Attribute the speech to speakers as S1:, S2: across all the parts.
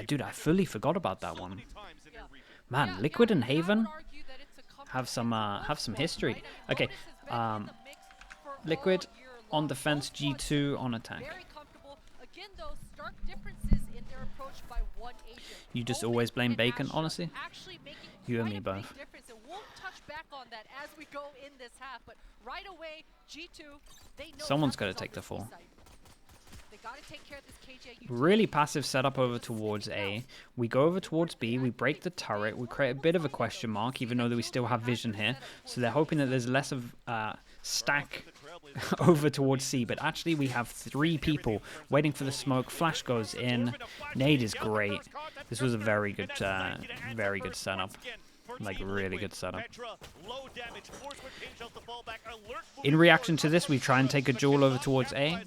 S1: Dude, I fully forgot about that one. Man, Liquid and Haven have some history. Okay, Liquid on defense, G2 on attack. You just always blame Bacon, honestly. You and me both. Someone's got to take the fall. Really passive setup over towards A. We go over towards B, we break the turret, we create a bit of a question mark, even though that we still have vision here. So they're hoping that there's less of stack over towards C, but actually we have 3 people waiting for the smoke. Flash goes in. Nade is great. This was a very good setup. Like, really good setup. In reaction to this, we try and take a duel over towards A.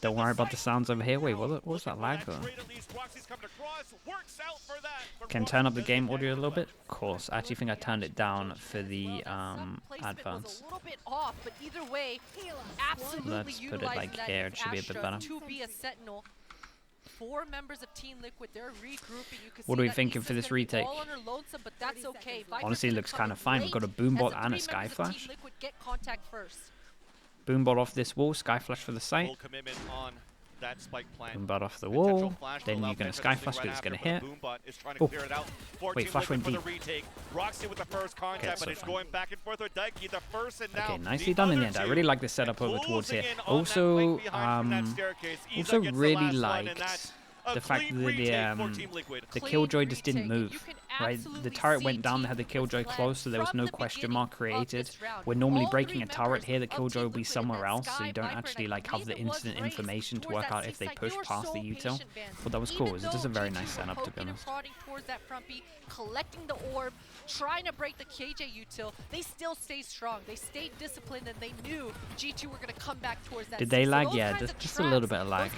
S1: Don't worry about the sounds over here. Wait, what was that lag though? Can turn up the game audio a little bit? Of course. I actually think I turned it down for the advance. Let's put it like here. It should be a bit better. 4 members of Team Liquid, they're regrouping. What are we thinking for this retake? Honestly, it looks kind of fine. We've got a Boombot and a Sky Flash. Boombot off this wall, Sky Flash for the site. Boombot off the wall. Then you're going to Sky Flash because it's going to hit. Oh. Wait, Flash went deep. Okay, okay, nicely done in the end. I really like the setup over towards here. Also really liked the fact that the Killjoy just didn't move. Right, the turret went down, they had the Killjoy close, so there was no question mark created. We're normally breaking a turret here, the Killjoy will be somewhere else, so you don't actually like have the instant information to work out if they push past the util. But that was cool. It was just a very nice setup, to be honest. Collecting the orb, trying to break the KJ util, they still stayed strong. They stayed disciplined, and they knew G2 were going to come back towards that. Did they lag? Yeah, just a little bit of lag.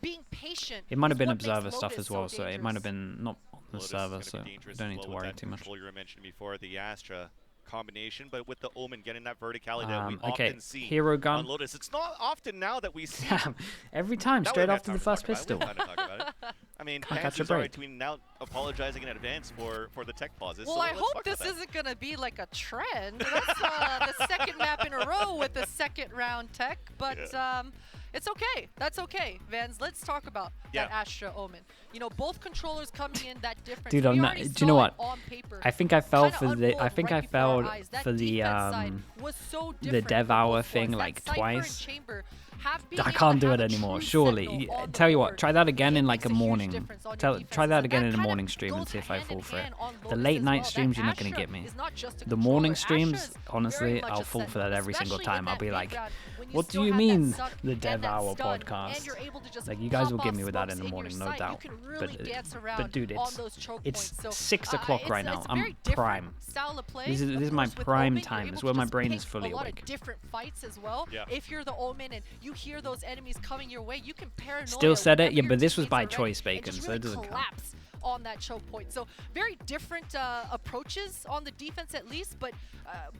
S1: Being patient. It might have been observer stuff as well, so it might have been not on the server, so you don't need to worry too much. You were mentioning before the Astra combination, but with the Omen getting that verticality that we often see Hero gun on Lotus. It's not often now that we see every time straight after the first pistol. I mean, catch a break. Tweeting out apologizing in advance for the tech pauses. Well, so I hope this isn't going to be like a trend. That's the second map in a row with the second round tech, but it's okay. That's okay. Vans, let's talk about that Astra Omen. You know, both controllers coming in that different. Dude, I'm not, do you know what? I think I fell for the the dev hour thing like twice. I can't do it anymore, surely. Tell you what, try that again in like a morning. Try that again in a morning stream and see if I fall for it. The late night streams, you're not going to get me. The morning streams, honestly, I'll fall for that every single time. I'll be like, what do you mean, the Dev Hour podcast? Like, you guys will get me with that in the morning, no doubt. But dude, it's 6 o'clock right now. I'm prime. This is my prime time. This is where my brain is fully awake. Different fights as well. If you're the Omen and you hear those enemies coming your way, you can paranoia. Still said it, yeah, but this was by choice, Bacon, so it doesn't count. On that choke point. So very different approaches on the defense at least, but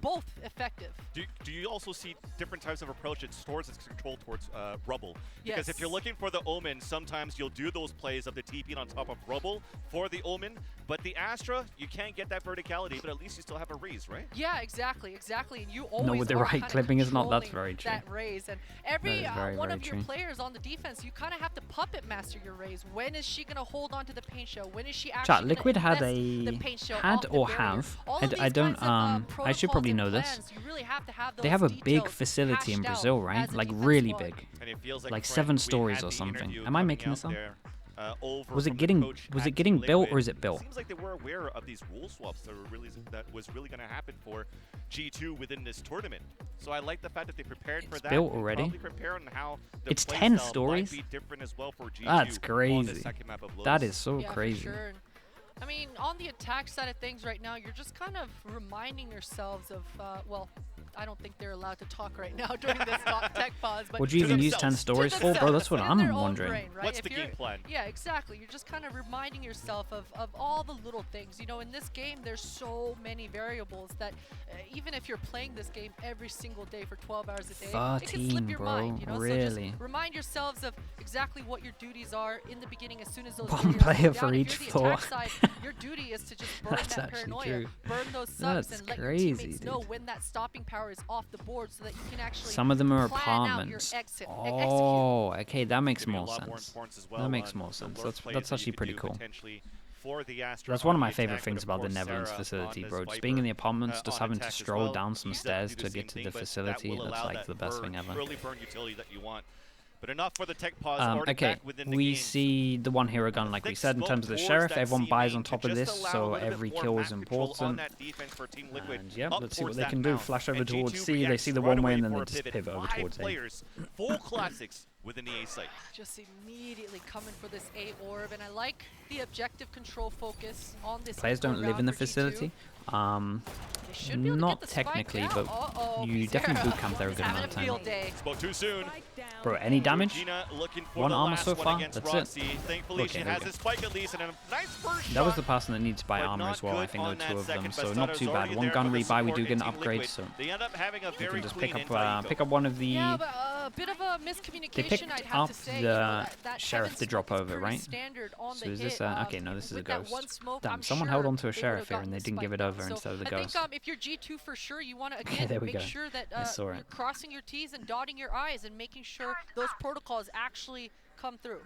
S1: both effective. Do you also see different types of approach towards its control towards rubble? Because if you're looking for the Omen, sometimes you'll do those plays of the TP on top of rubble for the Omen, but the Astra, you can't get that verticality, but at least you still have a raise, right? Yeah, exactly. And you always no, with the right clipping is not, that's very true. That raise, and every one of your players on the defense, you kind of have to puppet master your raise. When is she going to hold on to the paint shell? When is she actually Chat, Liquid had or have, I don't, I should probably know this. They have a big facility in Brazil, right? Like really big. Like 7 stories or something. Am I making this up? Was it getting built or is it built? Seems like they were aware of these rule swaps that was really going to happen for G2 within this tournament. So I like the fact that they prepared for that. Built already. It's 10 stories. That's crazy. That is so crazy. I mean, on the attack side of things right now, you're just kind of reminding yourselves of, well,
S2: I don't think they're allowed to talk right now during this tech pause. But
S1: What do you even use 10 stories for, bro? That's what I'm wondering.
S2: Brain, right?
S3: What's the game plan?
S2: Yeah, exactly. You're just kind of reminding yourself of all the little things. You know, in this game, there's so many variables that even if you're playing this game every single day for 12 hours a day,
S1: 13,
S2: it can slip your
S1: bro.
S2: mind. You know,
S1: Really?
S2: so just remind yourselves of exactly what your duties are in the beginning. As soon as those
S1: One player for
S2: down,
S1: each
S2: if you're the
S1: floor.
S2: attack side, your duty is to just burn
S1: That's
S2: that
S1: actually
S2: paranoia,
S1: true.
S2: burn those subs,
S1: That's
S2: and let
S1: crazy,
S2: your teammates know
S1: dude.
S2: when that stopping power is off the board, so that you can actually
S1: Some of them are
S2: plan out your
S1: apartments.
S2: exit.
S1: Oh, okay, that makes more
S3: Maybe a lot more
S1: sense.
S3: importance as well
S1: That makes
S3: on
S1: more
S3: the
S1: sense.
S3: lurk plays
S1: That's
S3: that you
S1: actually
S3: could
S1: pretty
S3: do
S1: cool.
S3: potentially for the Astra
S1: That's one of
S3: on
S1: my
S3: the
S1: favorite
S3: attack,
S1: things
S3: but of
S1: about the
S3: course
S1: Netherlands
S3: Sarah
S1: facility,
S3: on
S1: bro.
S3: this
S1: Just being in the
S3: Viper,
S1: apartments, just
S3: on
S1: having to
S3: attack as
S1: stroll
S3: well.
S1: down some
S3: You
S1: stairs
S3: definitely
S1: to
S3: do
S1: get
S3: the
S1: to
S3: same
S1: the
S3: thing, but
S1: facility.
S3: that will
S1: That's
S3: allow
S1: like
S3: that
S1: the best thing
S3: burn,
S1: ever.
S3: early burn utility that you want. But enough for the tech pause. Already
S1: Okay,
S3: back within the
S1: we
S3: game.
S1: see the one hero gun, like we
S3: Thick
S1: said, in
S3: smoke
S1: terms of the
S3: towards
S1: sheriff.
S3: that
S1: Everyone
S3: C
S1: buys
S3: main
S1: on
S3: to
S1: top of
S3: just
S1: this,
S3: allow a
S1: so
S3: little bit
S1: every
S3: more
S1: kill is
S3: map control on
S1: important.
S3: that defense for Team Liquid.
S1: And yeah,
S3: Up
S1: let's see what
S3: towards
S1: they
S3: that
S1: can do.
S3: mound.
S1: Flash over
S3: And
S1: towards
S3: G2
S1: C, they
S3: reacts
S1: see the
S3: right
S1: one way,
S3: away
S1: and then
S3: for
S1: they
S3: a
S1: just pivot over
S3: 5
S1: towards A.
S3: players, full classics within the A site.
S2: Just immediately coming for this A orb, and I like the objective control focus on this.
S1: Players don't live in the facility. Not technically, but you definitely boot camp there a good amount of time.
S3: Spoke too soon.
S1: Bro, any damage?
S3: Gina looking for
S1: One
S3: the
S1: armor
S3: last
S1: so
S3: one
S1: far?
S3: against
S1: That's
S3: Roxy.
S1: it.
S3: Thankfully,
S1: Okay,
S3: she
S1: there
S3: has
S1: we
S3: a spike at least, and a nice first
S1: That was
S3: shot,
S1: the person that needs to buy
S3: but
S1: armor
S3: not
S1: as well. I
S3: good
S1: think there
S3: on
S1: were two
S3: that
S1: of them,
S3: second.
S1: so
S3: Bestato's
S1: not too bad.
S3: already
S1: One
S3: there
S1: gun
S3: for the
S1: rebuy, we
S3: support
S1: do get an
S3: in Team
S1: upgrade,
S3: Liquid.
S1: so
S3: They end up having a
S1: you
S3: very
S1: can just
S3: clean
S1: pick
S3: insight.
S1: up one of the.
S2: Yeah, but a bit of a miscommunication.
S1: They picked
S2: I'd have
S1: up
S2: to say,
S1: the
S2: that
S1: sheriff
S2: heaven
S1: to drop
S2: smoke is
S1: over,
S2: pretty
S1: right?
S2: standard on
S1: So
S2: the
S1: is this
S2: hit.
S1: okay? No, this is a
S2: With that
S1: ghost.
S2: one smoke,
S1: Damn,
S2: I'm
S1: someone
S2: sure
S1: held onto a
S2: they
S1: sheriff
S2: would've
S1: here
S2: gotten
S1: and they
S2: the
S1: didn't give
S2: spike
S1: it
S2: down.
S1: over
S2: So
S1: instead of the
S2: I
S1: ghost.
S2: think if you're G2 for sure, you want to again
S1: there we
S2: make
S1: go.
S2: sure that
S1: I saw
S2: you're
S1: it.
S2: crossing your T's and dotting your I's and making sure those protocols actually come through.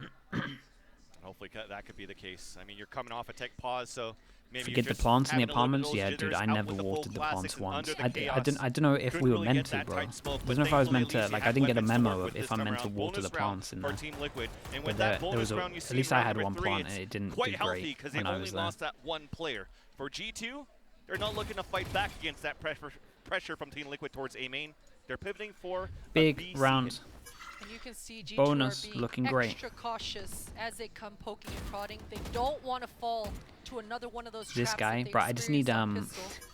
S3: Hopefully that could be the case. I mean, you're coming off a tech pause, so maybe
S1: Forget the plants in the apartments. Yeah, dude, I never watered the plants once. I don't know if we were meant to, bro. I don't know if I was meant to. Like, I didn't get a memo of if I'm meant to water the plants in there. But there was at least I had one plant and it didn't do great when I was there.
S3: Lost that one player. For G2, they're not looking to fight back against that pressure from Team Liquid towards A main. They're pivoting for
S1: big round.
S2: And you can see G2
S1: Bonus
S2: are being
S1: looking great.
S2: extra cautious as they come poking and prodding. They don't want to fall to another one of those
S1: This
S2: traps
S1: guy,
S2: that they
S1: bro, I just need
S2: experienced on Pistol.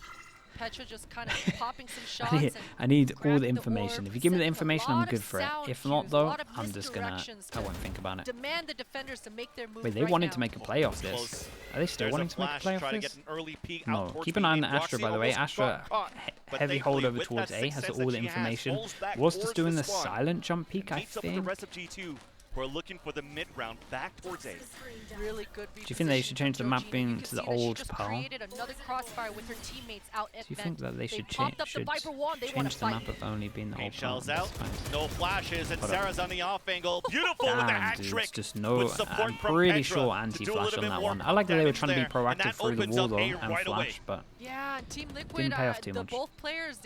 S2: Petra just kind of popping some shots.
S1: I need all
S2: grabbing
S1: the information.
S2: orb,
S1: If you give me the
S2: sending a
S1: information,
S2: lot
S1: I'm
S2: of
S1: good for it.
S2: sound
S1: If not,
S2: cues, a
S1: though,
S2: lot of
S1: I'm just gonna.
S2: misdirections
S1: I
S2: to
S1: won't think about it.
S2: Demand the defenders to make their move.
S1: Wait, they
S2: right
S1: wanted
S2: now.
S1: to make a play off this. Are they still wanting to make a play off this? No. Keep an eye on the Astra, by the way. Astra, heavy hold over towards A, has all the information. Was just doing the silent jump peek, I think.
S3: We're looking for the mid round back towards A.
S2: Really good.
S1: Do you think they should change the mapping to the old Pearl?
S2: Another crossfire with her teammates out at
S1: Do you think that they should change the map of only being the old Pearl?
S3: Shells out, no flashes, and Sarah's on the off angle. Beautiful with the hat
S1: dude,
S3: trick.
S1: Just no, I'm pretty sure anti-flash on that one. I like that they were trying to be proactive through the wall though and flash, but
S2: yeah, Team Liquid
S1: didn't pay off too much.
S2: Both players,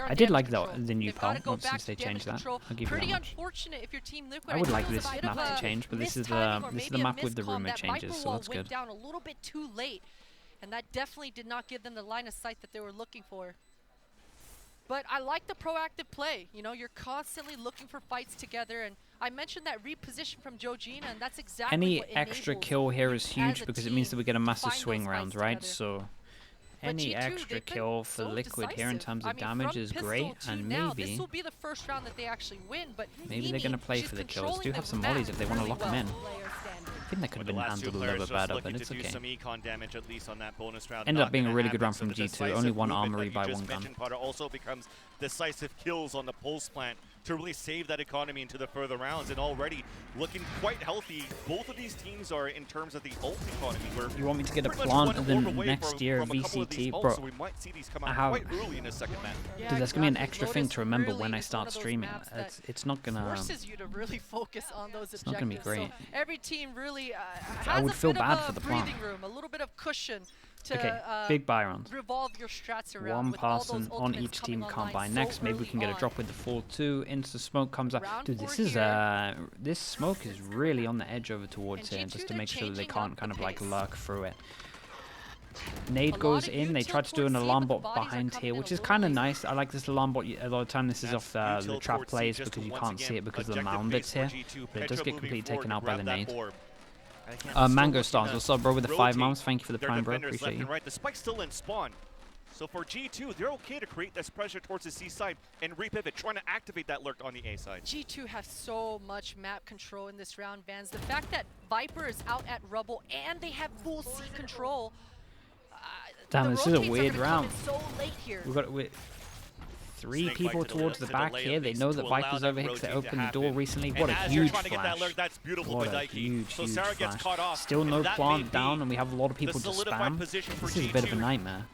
S1: I did like the new Pearl since they changed that. I'll give you that
S2: Pretty
S1: much.
S2: unfortunate if your Team Liquid.
S1: I would like this map to change, but this is the map with the rumor changes, so that's good.
S2: Down a little bit too late, and that definitely did not give them the line of sight that they were looking for. But I like the proactive play. You know, you're constantly looking for fights together, and I mentioned that reposition from Jojina, and that's exactly
S1: any
S2: what
S1: extra
S2: enables
S1: kill here
S2: you
S1: is
S2: as
S1: huge
S2: a
S1: because it
S2: team
S1: means that we get a
S2: to
S1: massive
S2: find
S1: swing
S2: those
S1: round,
S2: fights
S1: right?
S2: together.
S1: So
S2: But
S1: any
S2: G2,
S1: extra
S2: they've been
S1: kill for
S2: so
S1: Liquid here in
S2: decisive.
S1: terms
S2: I
S1: of
S2: mean,
S1: damage
S2: from
S1: is
S2: Pistol
S1: great,
S2: to
S1: and
S2: now, this
S1: maybe
S2: will be the first round that they actually win, but
S1: they're going to play for the kills. Do have some mollies if they want to lock them in. I think that could have been handled a little bit better, but it's okay. Ended up being a really good round from G2. Only one armory by one gun.
S3: Also becomes decisive kills on the pulse plant to really save that economy into the further rounds, and already looking quite healthy. Both of these teams are in terms of the ult economy. Where
S1: you want me to get a plant of the next year VCT, bro?
S3: So we might see these come out quite early in the second match.
S2: Yeah,
S1: dude, that's gonna be an
S2: exactly.
S1: extra thing
S2: Lotus
S1: to remember
S2: really
S1: when I
S2: is
S1: start
S2: one of those
S1: streaming.
S2: maps that
S1: It's not gonna.
S2: Forces you to really focus on those objectives.
S1: It's not gonna be great.
S2: So every team really has
S1: I would feel
S2: a bit
S1: bad
S2: of
S1: for
S2: a
S1: the plant.
S2: breathing room, a little bit of cushion to
S1: Okay, big buy round.
S2: revolve your strats around.
S1: One
S2: with all those
S1: person on
S2: ultimates
S1: each team
S2: coming
S1: can't buy
S2: online
S1: next.
S2: so
S1: Maybe we
S2: early
S1: can get a
S2: on.
S1: drop with the 4-2. Into smoke comes up.
S2: Round
S1: Dude,
S2: four
S1: this is
S2: here.
S1: this smoke is really on the edge over towards
S2: And
S1: here,
S2: G2,
S1: just to
S2: they're
S1: make sure that they
S2: changing
S1: can't
S2: up
S1: kind
S2: the
S1: of like
S2: pace.
S1: lurk through it.
S2: A
S1: Nade
S2: lot
S1: goes
S2: of
S1: in. They
S2: util
S1: try to do an
S2: towards C,
S1: alarm
S2: but the
S1: bot
S2: bodies are
S1: behind
S2: coming
S1: here,
S2: in
S1: which
S2: a
S1: is
S2: little
S1: kind of
S2: late.
S1: nice. I like this alarm bot. A lot of time this is
S3: That's
S1: off the
S3: util
S1: trap
S3: towards C
S1: plays
S3: just
S1: because you
S3: once
S1: can't see
S3: again,
S1: it because of the
S3: objective
S1: mound
S3: base
S1: that's
S3: for
S1: here.
S3: G2.
S1: But it does
S3: Petra
S1: get
S3: moving
S1: completely
S3: forward
S1: taken
S3: to
S1: out by the
S3: grab that
S1: nade.
S3: orb. And again, still
S1: Mango
S3: looking
S1: Stars,
S3: to
S1: what's up, bro? With the 5
S3: rotate
S1: months. Thank you for the
S3: their
S1: prime, bro.
S3: defenders
S1: Appreciate
S3: left
S1: you.
S3: and right. The spike's still in spawn. So for G2, they're okay to create this pressure towards the C side and repivot, trying to activate that lurk on the A side.
S2: G2 have so much map control in this round, Vans. The fact that Viper is out at Rubble and they have full C control.
S1: Damn, this is a weird round.
S2: So late here.
S1: We've got three people towards the back here. They know that Viper's over here because they opened the door recently. What a huge flash. What a huge, huge flash. Still no plant down, and we have a lot of people to spam. This is a bit of a nightmare.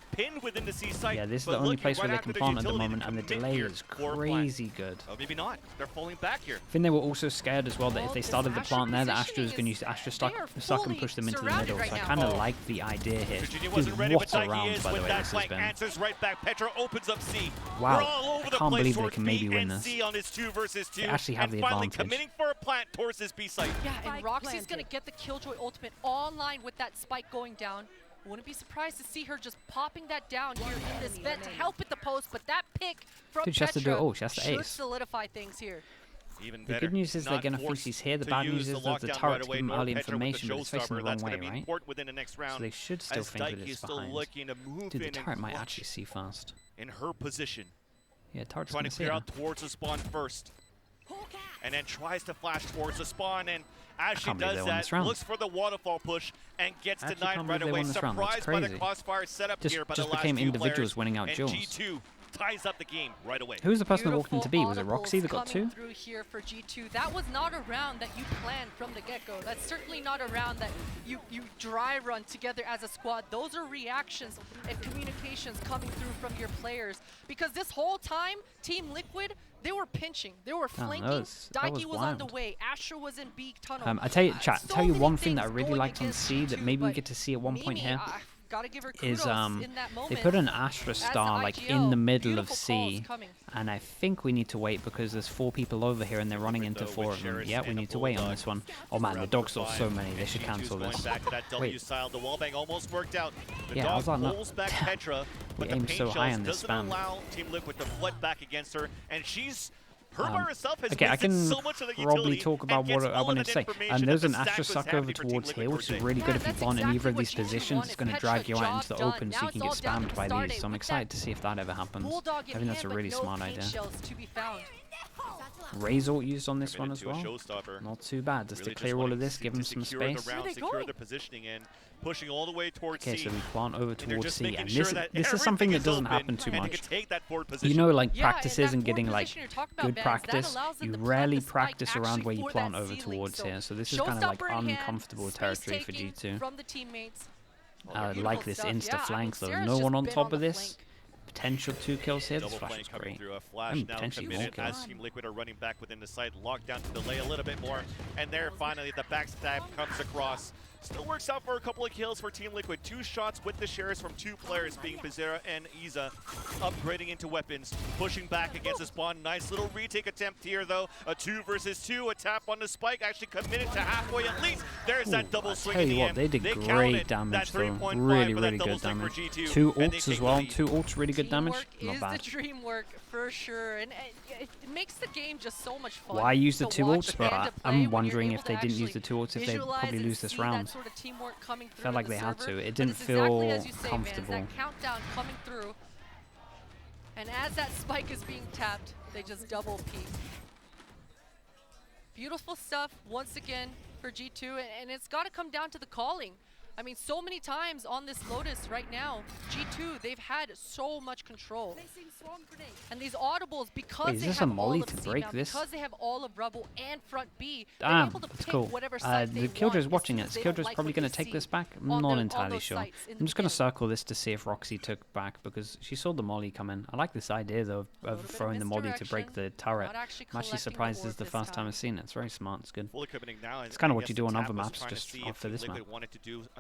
S3: Within the C site,
S1: yeah, this is the only place where they can plant at the moment, and the delay is crazy good.
S3: Oh, maybe not. They're falling back here.
S1: I think they were also scared as well that if they started the plant there, that Astra was going to use Astra suck and push them into the middle. So I kind of like the idea here. Dude, what a round, by the way, this has been.
S3: Answers right back. Petra opens up C.
S1: Wow, I can't believe they can maybe win this.
S3: On his 2v2.
S1: They actually have the advantage.
S3: Committing for a plant towards this B site.
S2: Yeah, and Roxy's going to get the Killjoy ultimate online with that spike going down. Wouldn't be surprised to see her just popping that down here in this vent to help at the post, but that pick from
S1: Dude, she has to do it all. She has to
S2: should
S1: ace.
S2: solidify things here.
S3: Even
S1: the good news is they're going to freeze these here. The bad news is that the turret to give them early information, but it's facing the wrong way, right? So they should still think that it's behind. Dude, the turret might actually see fast.
S3: In her position.
S1: Yeah, turret's
S3: trying
S1: going
S3: to clear out towards the spawn first. And then tries to flash towards the spawn, and as she does that, looks for the waterfall push and gets denied right away. Surprised by the crossfire setup here by the last
S1: became individuals winning out duels.
S3: G2 ties up the game right away.
S1: Who was the person that walked into B? Was it Roxy that got 2?
S2: Through here for G2. That was not a round that you planned from the get-go. That's certainly not a round that you dry run together as a squad. Those are reactions and communications coming through from your players. Because this whole time, Team Liquid, they were pinching, they were flanking. Daiki was on the way. Asher was in B tunnel.
S1: I tell you, chat. Tell you one thing that I really liked on C that maybe we get to see at one point here. Is they put an Astra star like in the middle of C, and I think we need to wait because there's 4 people over here and they're running into 4 of them. Yeah, we need to wait on this one. Oh man, the dog saw so many. They should cancel this. Wait. Yeah, I was on that. We aim so high on this span.
S3: Team Liquid to flood back against her, and she's
S1: okay, I can probably talk about what I wanted to say. And there's an Astra suck over towards here, which is really good if you plant in either of these positions. It's going to drag you out into the open so you can get spammed by these. So I'm excited to see if that ever happens. I think that's a really smart idea. Ray's ult used on this one as well. Not too bad. Just to clear all of this, give him some space.
S3: Pushing all the way towards
S1: okay,
S3: C.
S1: so we plant over towards C, and this is something that doesn't happen too much. You know, like practices and getting like good practice, you rarely practice around where you plant over towards here. So this is kind of like uncomfortable territory for G2. I like this insta flank though. No one on top of this. Potential 2 kills here. This flash is great. And potentially more kills.
S3: As Team Liquid are running back within the site, locked down to delay a little bit more, and there finally the backstab comes across. Still works out for a couple of kills for Team Liquid. 2 shots with the shares from 2 players, being Bizarra and Iza, upgrading into weapons, pushing back against the spawn. Nice little retake attempt here, though. A 2 versus 2, a tap on the spike, actually committed to halfway at least. There's that double swing.
S1: Tell you what, they did great damage though. Really, really good damage. 2 ults as well. 2 ults, really good damage. Not bad.
S2: Is the dream work for sure, and it makes the game just so much fun.
S1: Why use the 2 ults? But I'm wondering if they didn't use the 2 ults, if they'd probably lose this round.
S2: Sort of teamwork coming through.
S1: Felt like they had to. It didn't feel comfortable.
S2: That countdown coming through, and as that spike is being tapped, they just double peek. Beautiful stuff once again for G2, and it's got to come down to the calling. I mean, so many times on this Lotus right now, G2, they've had so much control. And these audibles, because they have all of C now, because they have all of Rubble and front B, they're able to pick whatever side they want.
S1: The Killjoy's watching it. Is Killjoy's probably going to take this back? I'm not entirely sure. I'm just going to circle this to see if Roxy took back, because she saw the molly come in. I like this idea, though, of throwing the molly to break the turret. I'm actually surprised this is the first time I've seen it. It's very smart. It's good. It's kind of what you do on other maps, just after this map.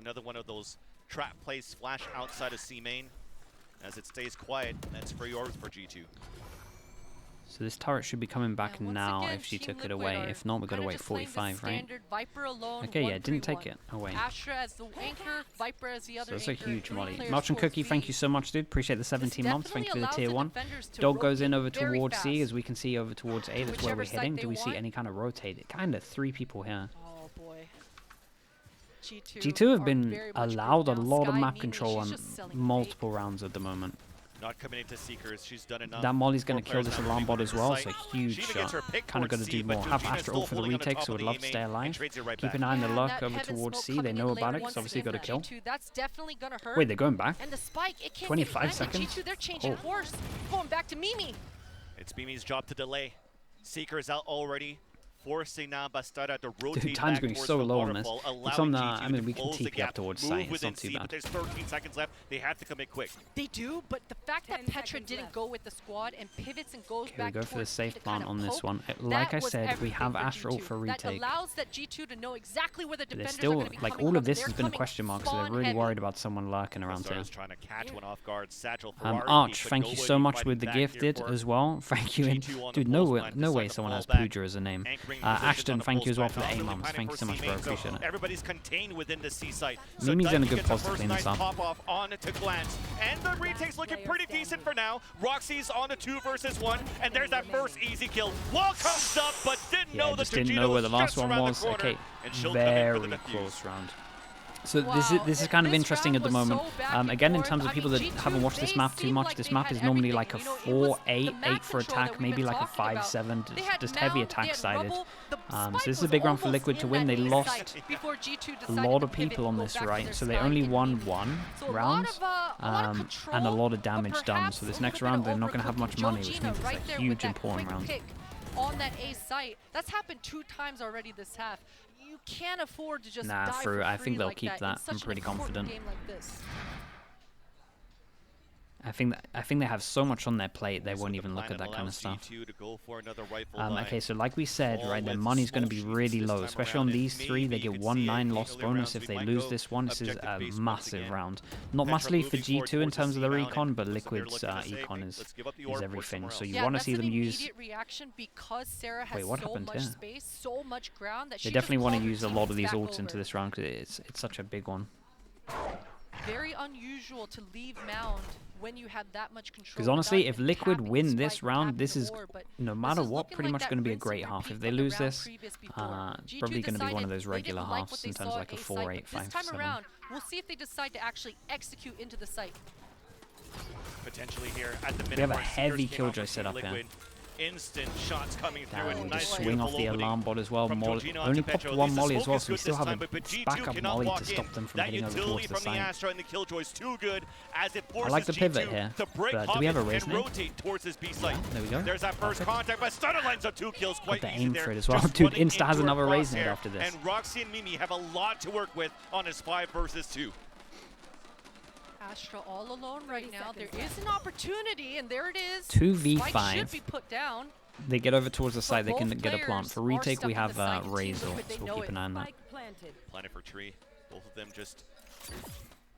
S3: Another one of those trap plays flash outside of C main. As it stays quiet, that's free orbs for G2.
S1: So this turret should be coming back now if she took it away. If not, we've got to wait 45, right? Okay, yeah, didn't take it away. So that's a huge molly. March Cookie, thank you so much, dude. Appreciate the 17 months. Thank you for the tier 1. Dog goes in over towards C, as we can see over towards A. That's where we're heading. Do we see any kind of rotate? Kind of 3 people here. G2 have been
S2: very much
S1: allowed a
S2: moved down.
S1: lot of
S2: Sky,
S1: map
S2: Mimi,
S1: control
S2: she's
S1: on
S2: just selling
S1: multiple rounds at the moment.
S3: Not coming into Seekers. She's done enough.
S1: That Molly's going
S3: Four
S1: to kill
S3: players
S1: this
S3: now
S1: alarm bot
S3: moving
S1: as well,
S3: to
S1: so
S3: the site.
S1: huge
S3: She even
S1: shot.
S3: gets her pick
S1: Kind of
S3: towards
S1: got to
S3: C,
S1: do
S3: but
S1: more. Have
S3: Georgina's
S1: Astra
S3: still
S1: ult for the
S3: holding on the
S1: retake,
S3: top
S1: so
S3: of
S1: would
S3: the
S1: love
S3: A
S1: to stay
S3: main and
S1: alive.
S3: trades it right
S1: Keep
S3: back.
S1: an eye on the
S2: Yeah,
S1: luck
S2: that
S1: over
S2: heaven
S1: towards
S2: smoke
S1: C. They
S2: coming
S1: know
S2: in
S1: about
S2: later
S1: it, because
S2: once
S1: obviously got to
S2: again
S1: kill.
S2: by G2, that's definitely gonna hurt.
S1: Wait, they're going back?
S2: And the spike, it can't
S1: 25
S2: get planted.
S1: seconds?
S2: G2, they're changing
S1: Oh.
S2: course. Going back to Mimi.
S3: It's Mimi's job to delay. Seekers out already. Forcing now Bastarda to rotate
S1: Dude, time's
S3: back
S1: going
S3: towards
S1: so
S3: the
S1: low on this.
S3: waterfall,
S1: It's on the,
S3: allowing
S1: I
S3: G2
S1: mean,
S3: to
S1: we can
S3: close the
S1: TP up
S3: gap,
S1: towards
S3: move
S1: site. It's
S3: within
S1: not too
S3: C, but
S1: bad.
S3: there's 13 seconds left. They have to commit quick.
S2: They do, but the fact that
S4: 10
S2: Petra
S4: seconds
S2: didn't
S4: left.
S2: go with the squad and pivots and goes
S1: Okay, we
S2: back
S1: go for the
S2: towards
S1: safe
S2: C to
S1: plant
S2: kinda
S1: on this
S2: poke,
S1: one.
S2: that
S1: Like I
S2: was
S1: said, we
S2: everything
S1: have
S2: for
S1: Astra ult
S2: G2.
S1: for
S2: That
S1: retake.
S2: allows that G2 to know exactly where the
S1: But they're
S2: defenders are
S1: still,
S2: going to be
S1: like,
S2: coming
S1: all
S2: from.
S1: of this
S2: They're
S1: has been a
S2: coming
S1: question mark, so
S2: spawn
S1: they're really
S2: heavy.
S1: worried about someone lurking around here.
S3: Bastarda's trying to catch one off guard. Satchel for
S1: Arch, thank you so much with the gifted as well. Thank you. Dude, no way someone has Pooja as a name. Ashton, thank you as well for the A-mums. Thank you so much, bro. Appreciate it.
S3: Everybody's contained within the C site.
S1: Mimi's in a good
S3: gets
S1: pulse to
S3: first
S1: clean this
S3: nice
S1: up.
S3: pop off on to Glance. And the retake's looking pretty decent for now. Roxy's on a 2 versus 1. And there's that first easy kill. Wall comes up, but didn't know that
S1: just didn't know where the last one was. Okay, very close round. So this is kind of interesting at the moment. Again, in terms of people that haven't watched this map too much, this map is normally like a 4-8, 8 for attack, maybe like a 5-7, just heavy attack sided. So this is a big round for Liquid to win. They lost a lot of people on this right, so they only won one round and a lot of damage done. So this next round they're not going to have much money, which means it's a huge important round.
S2: On that A site, that's happened 2 times already this half. You can't afford to just
S1: Nah,
S2: die for
S1: I think
S2: free
S1: they'll
S2: like
S1: keep that.
S2: in such
S1: I'm
S2: an
S1: pretty
S2: important
S1: confident.
S2: game like this.
S1: I think they have so much on their plate they won't even look at that kind of stuff. Okay, so like we said, right, their money's going to be really low, especially on these 3. They get 1-9 loss bonus if they lose this one. This is a massive round. Not massively for G2 in terms of the recon, but Liquid's econ is everything. So you want to see them use. Wait, what happened here? They definitely want to use a lot of these ults into this round because it's such a big one.
S2: Very unusual to leave Mound when you have that much control.
S1: Because honestly, if Liquid win this round, this is, no matter what, pretty much going to be a great half. If they lose this, probably going to be one of those regular halves in terms of like a 4-8, 5-7.
S2: This time around, we'll see if they decide to actually execute into the site.
S3: Potentially here at the
S1: We have a heavy killjoy set up here.
S3: Instant shots coming through and
S1: Just
S3: nice
S1: swing off the alarm bot as well. Only popped one molly as well, so we still have a backup molly to stop them from heading over towards the site. I like the pivot here, but do we have a raise now? Yeah, there we go.
S3: There's that first contact, but Stunner lines up 2 kills quite
S1: the
S3: easy
S1: aim
S3: there.
S1: for it as well. Dude, Insta has another raise nade after this.
S3: And Roxy and Mimi have a lot to work with on his 5 versus 2.
S2: Astra all alone right now. There is an opportunity, and there it is.
S1: 2v5.
S2: Spike should be put down.
S1: They get over towards the side, they can
S2: both
S1: get a plant. For
S2: players
S1: retake,
S2: are
S1: we
S2: stuck in
S1: have
S2: the side
S1: Razor,
S2: too,
S1: so
S2: they
S1: we'll
S2: know
S1: keep an eye on that.
S3: Planted for tree. Both of them just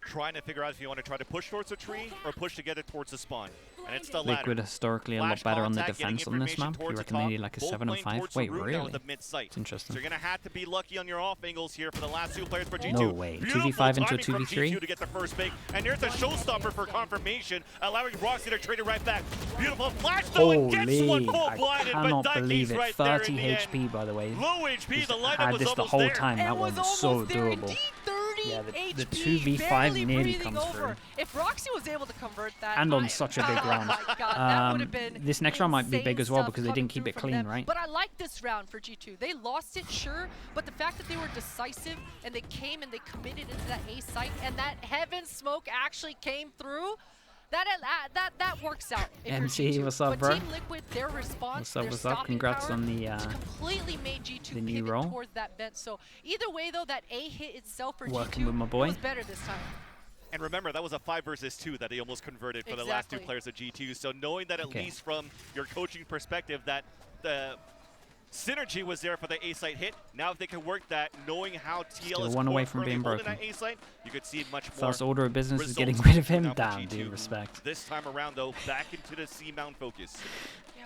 S3: trying to figure out if you want to try to push towards a tree or push together towards the spawn. And it's the latter.
S1: Liquid historically a lot better on the defense on this map. You reckon they need like a 7 and 5? Wait, really? It's interesting.
S3: So you're going to have to be lucky on your off angles here for the last 2 players for G2.
S1: No way. 2v5 into a 2v3?
S3: To get the first pick. And there's a showstopper for confirmation, allowing Roxy to trade it right back. Beautiful flash though, and gets one full blinded,
S1: I
S3: but
S1: cannot believe it.
S3: right
S1: 30 HP by the way.
S3: Low HP, the lineup
S1: had
S3: was
S1: this the
S3: almost
S1: whole
S3: there.
S1: time. That one was so doable. Yeah, the 2v5 nearly comes through.
S2: If Roxy was able to convert that,
S1: and on such a big round.
S2: Oh my God, that would have been
S1: this next round might be big as well
S2: insane
S1: because they
S2: stuff
S1: didn't keep
S2: coming
S1: it
S2: through
S1: clean,
S2: from them.
S1: right?
S2: But I like this round for G2. They lost it, sure, but the fact that they were decisive and they came and they committed into that A site and that heaven smoke actually came through, that works out.
S1: MC, what's up,
S2: but
S1: bro?
S2: Team Liquid, their response,
S1: What's up? Congrats on the
S2: completely made G2
S1: the new
S2: pivot
S1: role.
S2: towards that bent. So either way, though, that A hit itself for
S1: Working
S2: G2
S1: with my boy.
S2: was better this time.
S3: And remember, that was a 5 versus 2 that they almost converted for the last 2 players of G2. So knowing that at least from your coaching perspective that the synergy was there for the A site hit. Now if they can work that, knowing how TL is
S1: one away from being broken.
S3: That A site, you could see much more.
S1: First order of business is getting rid of him. Damn, dude, respect.
S3: This time around though, back into the C mount focus.
S2: Yeah,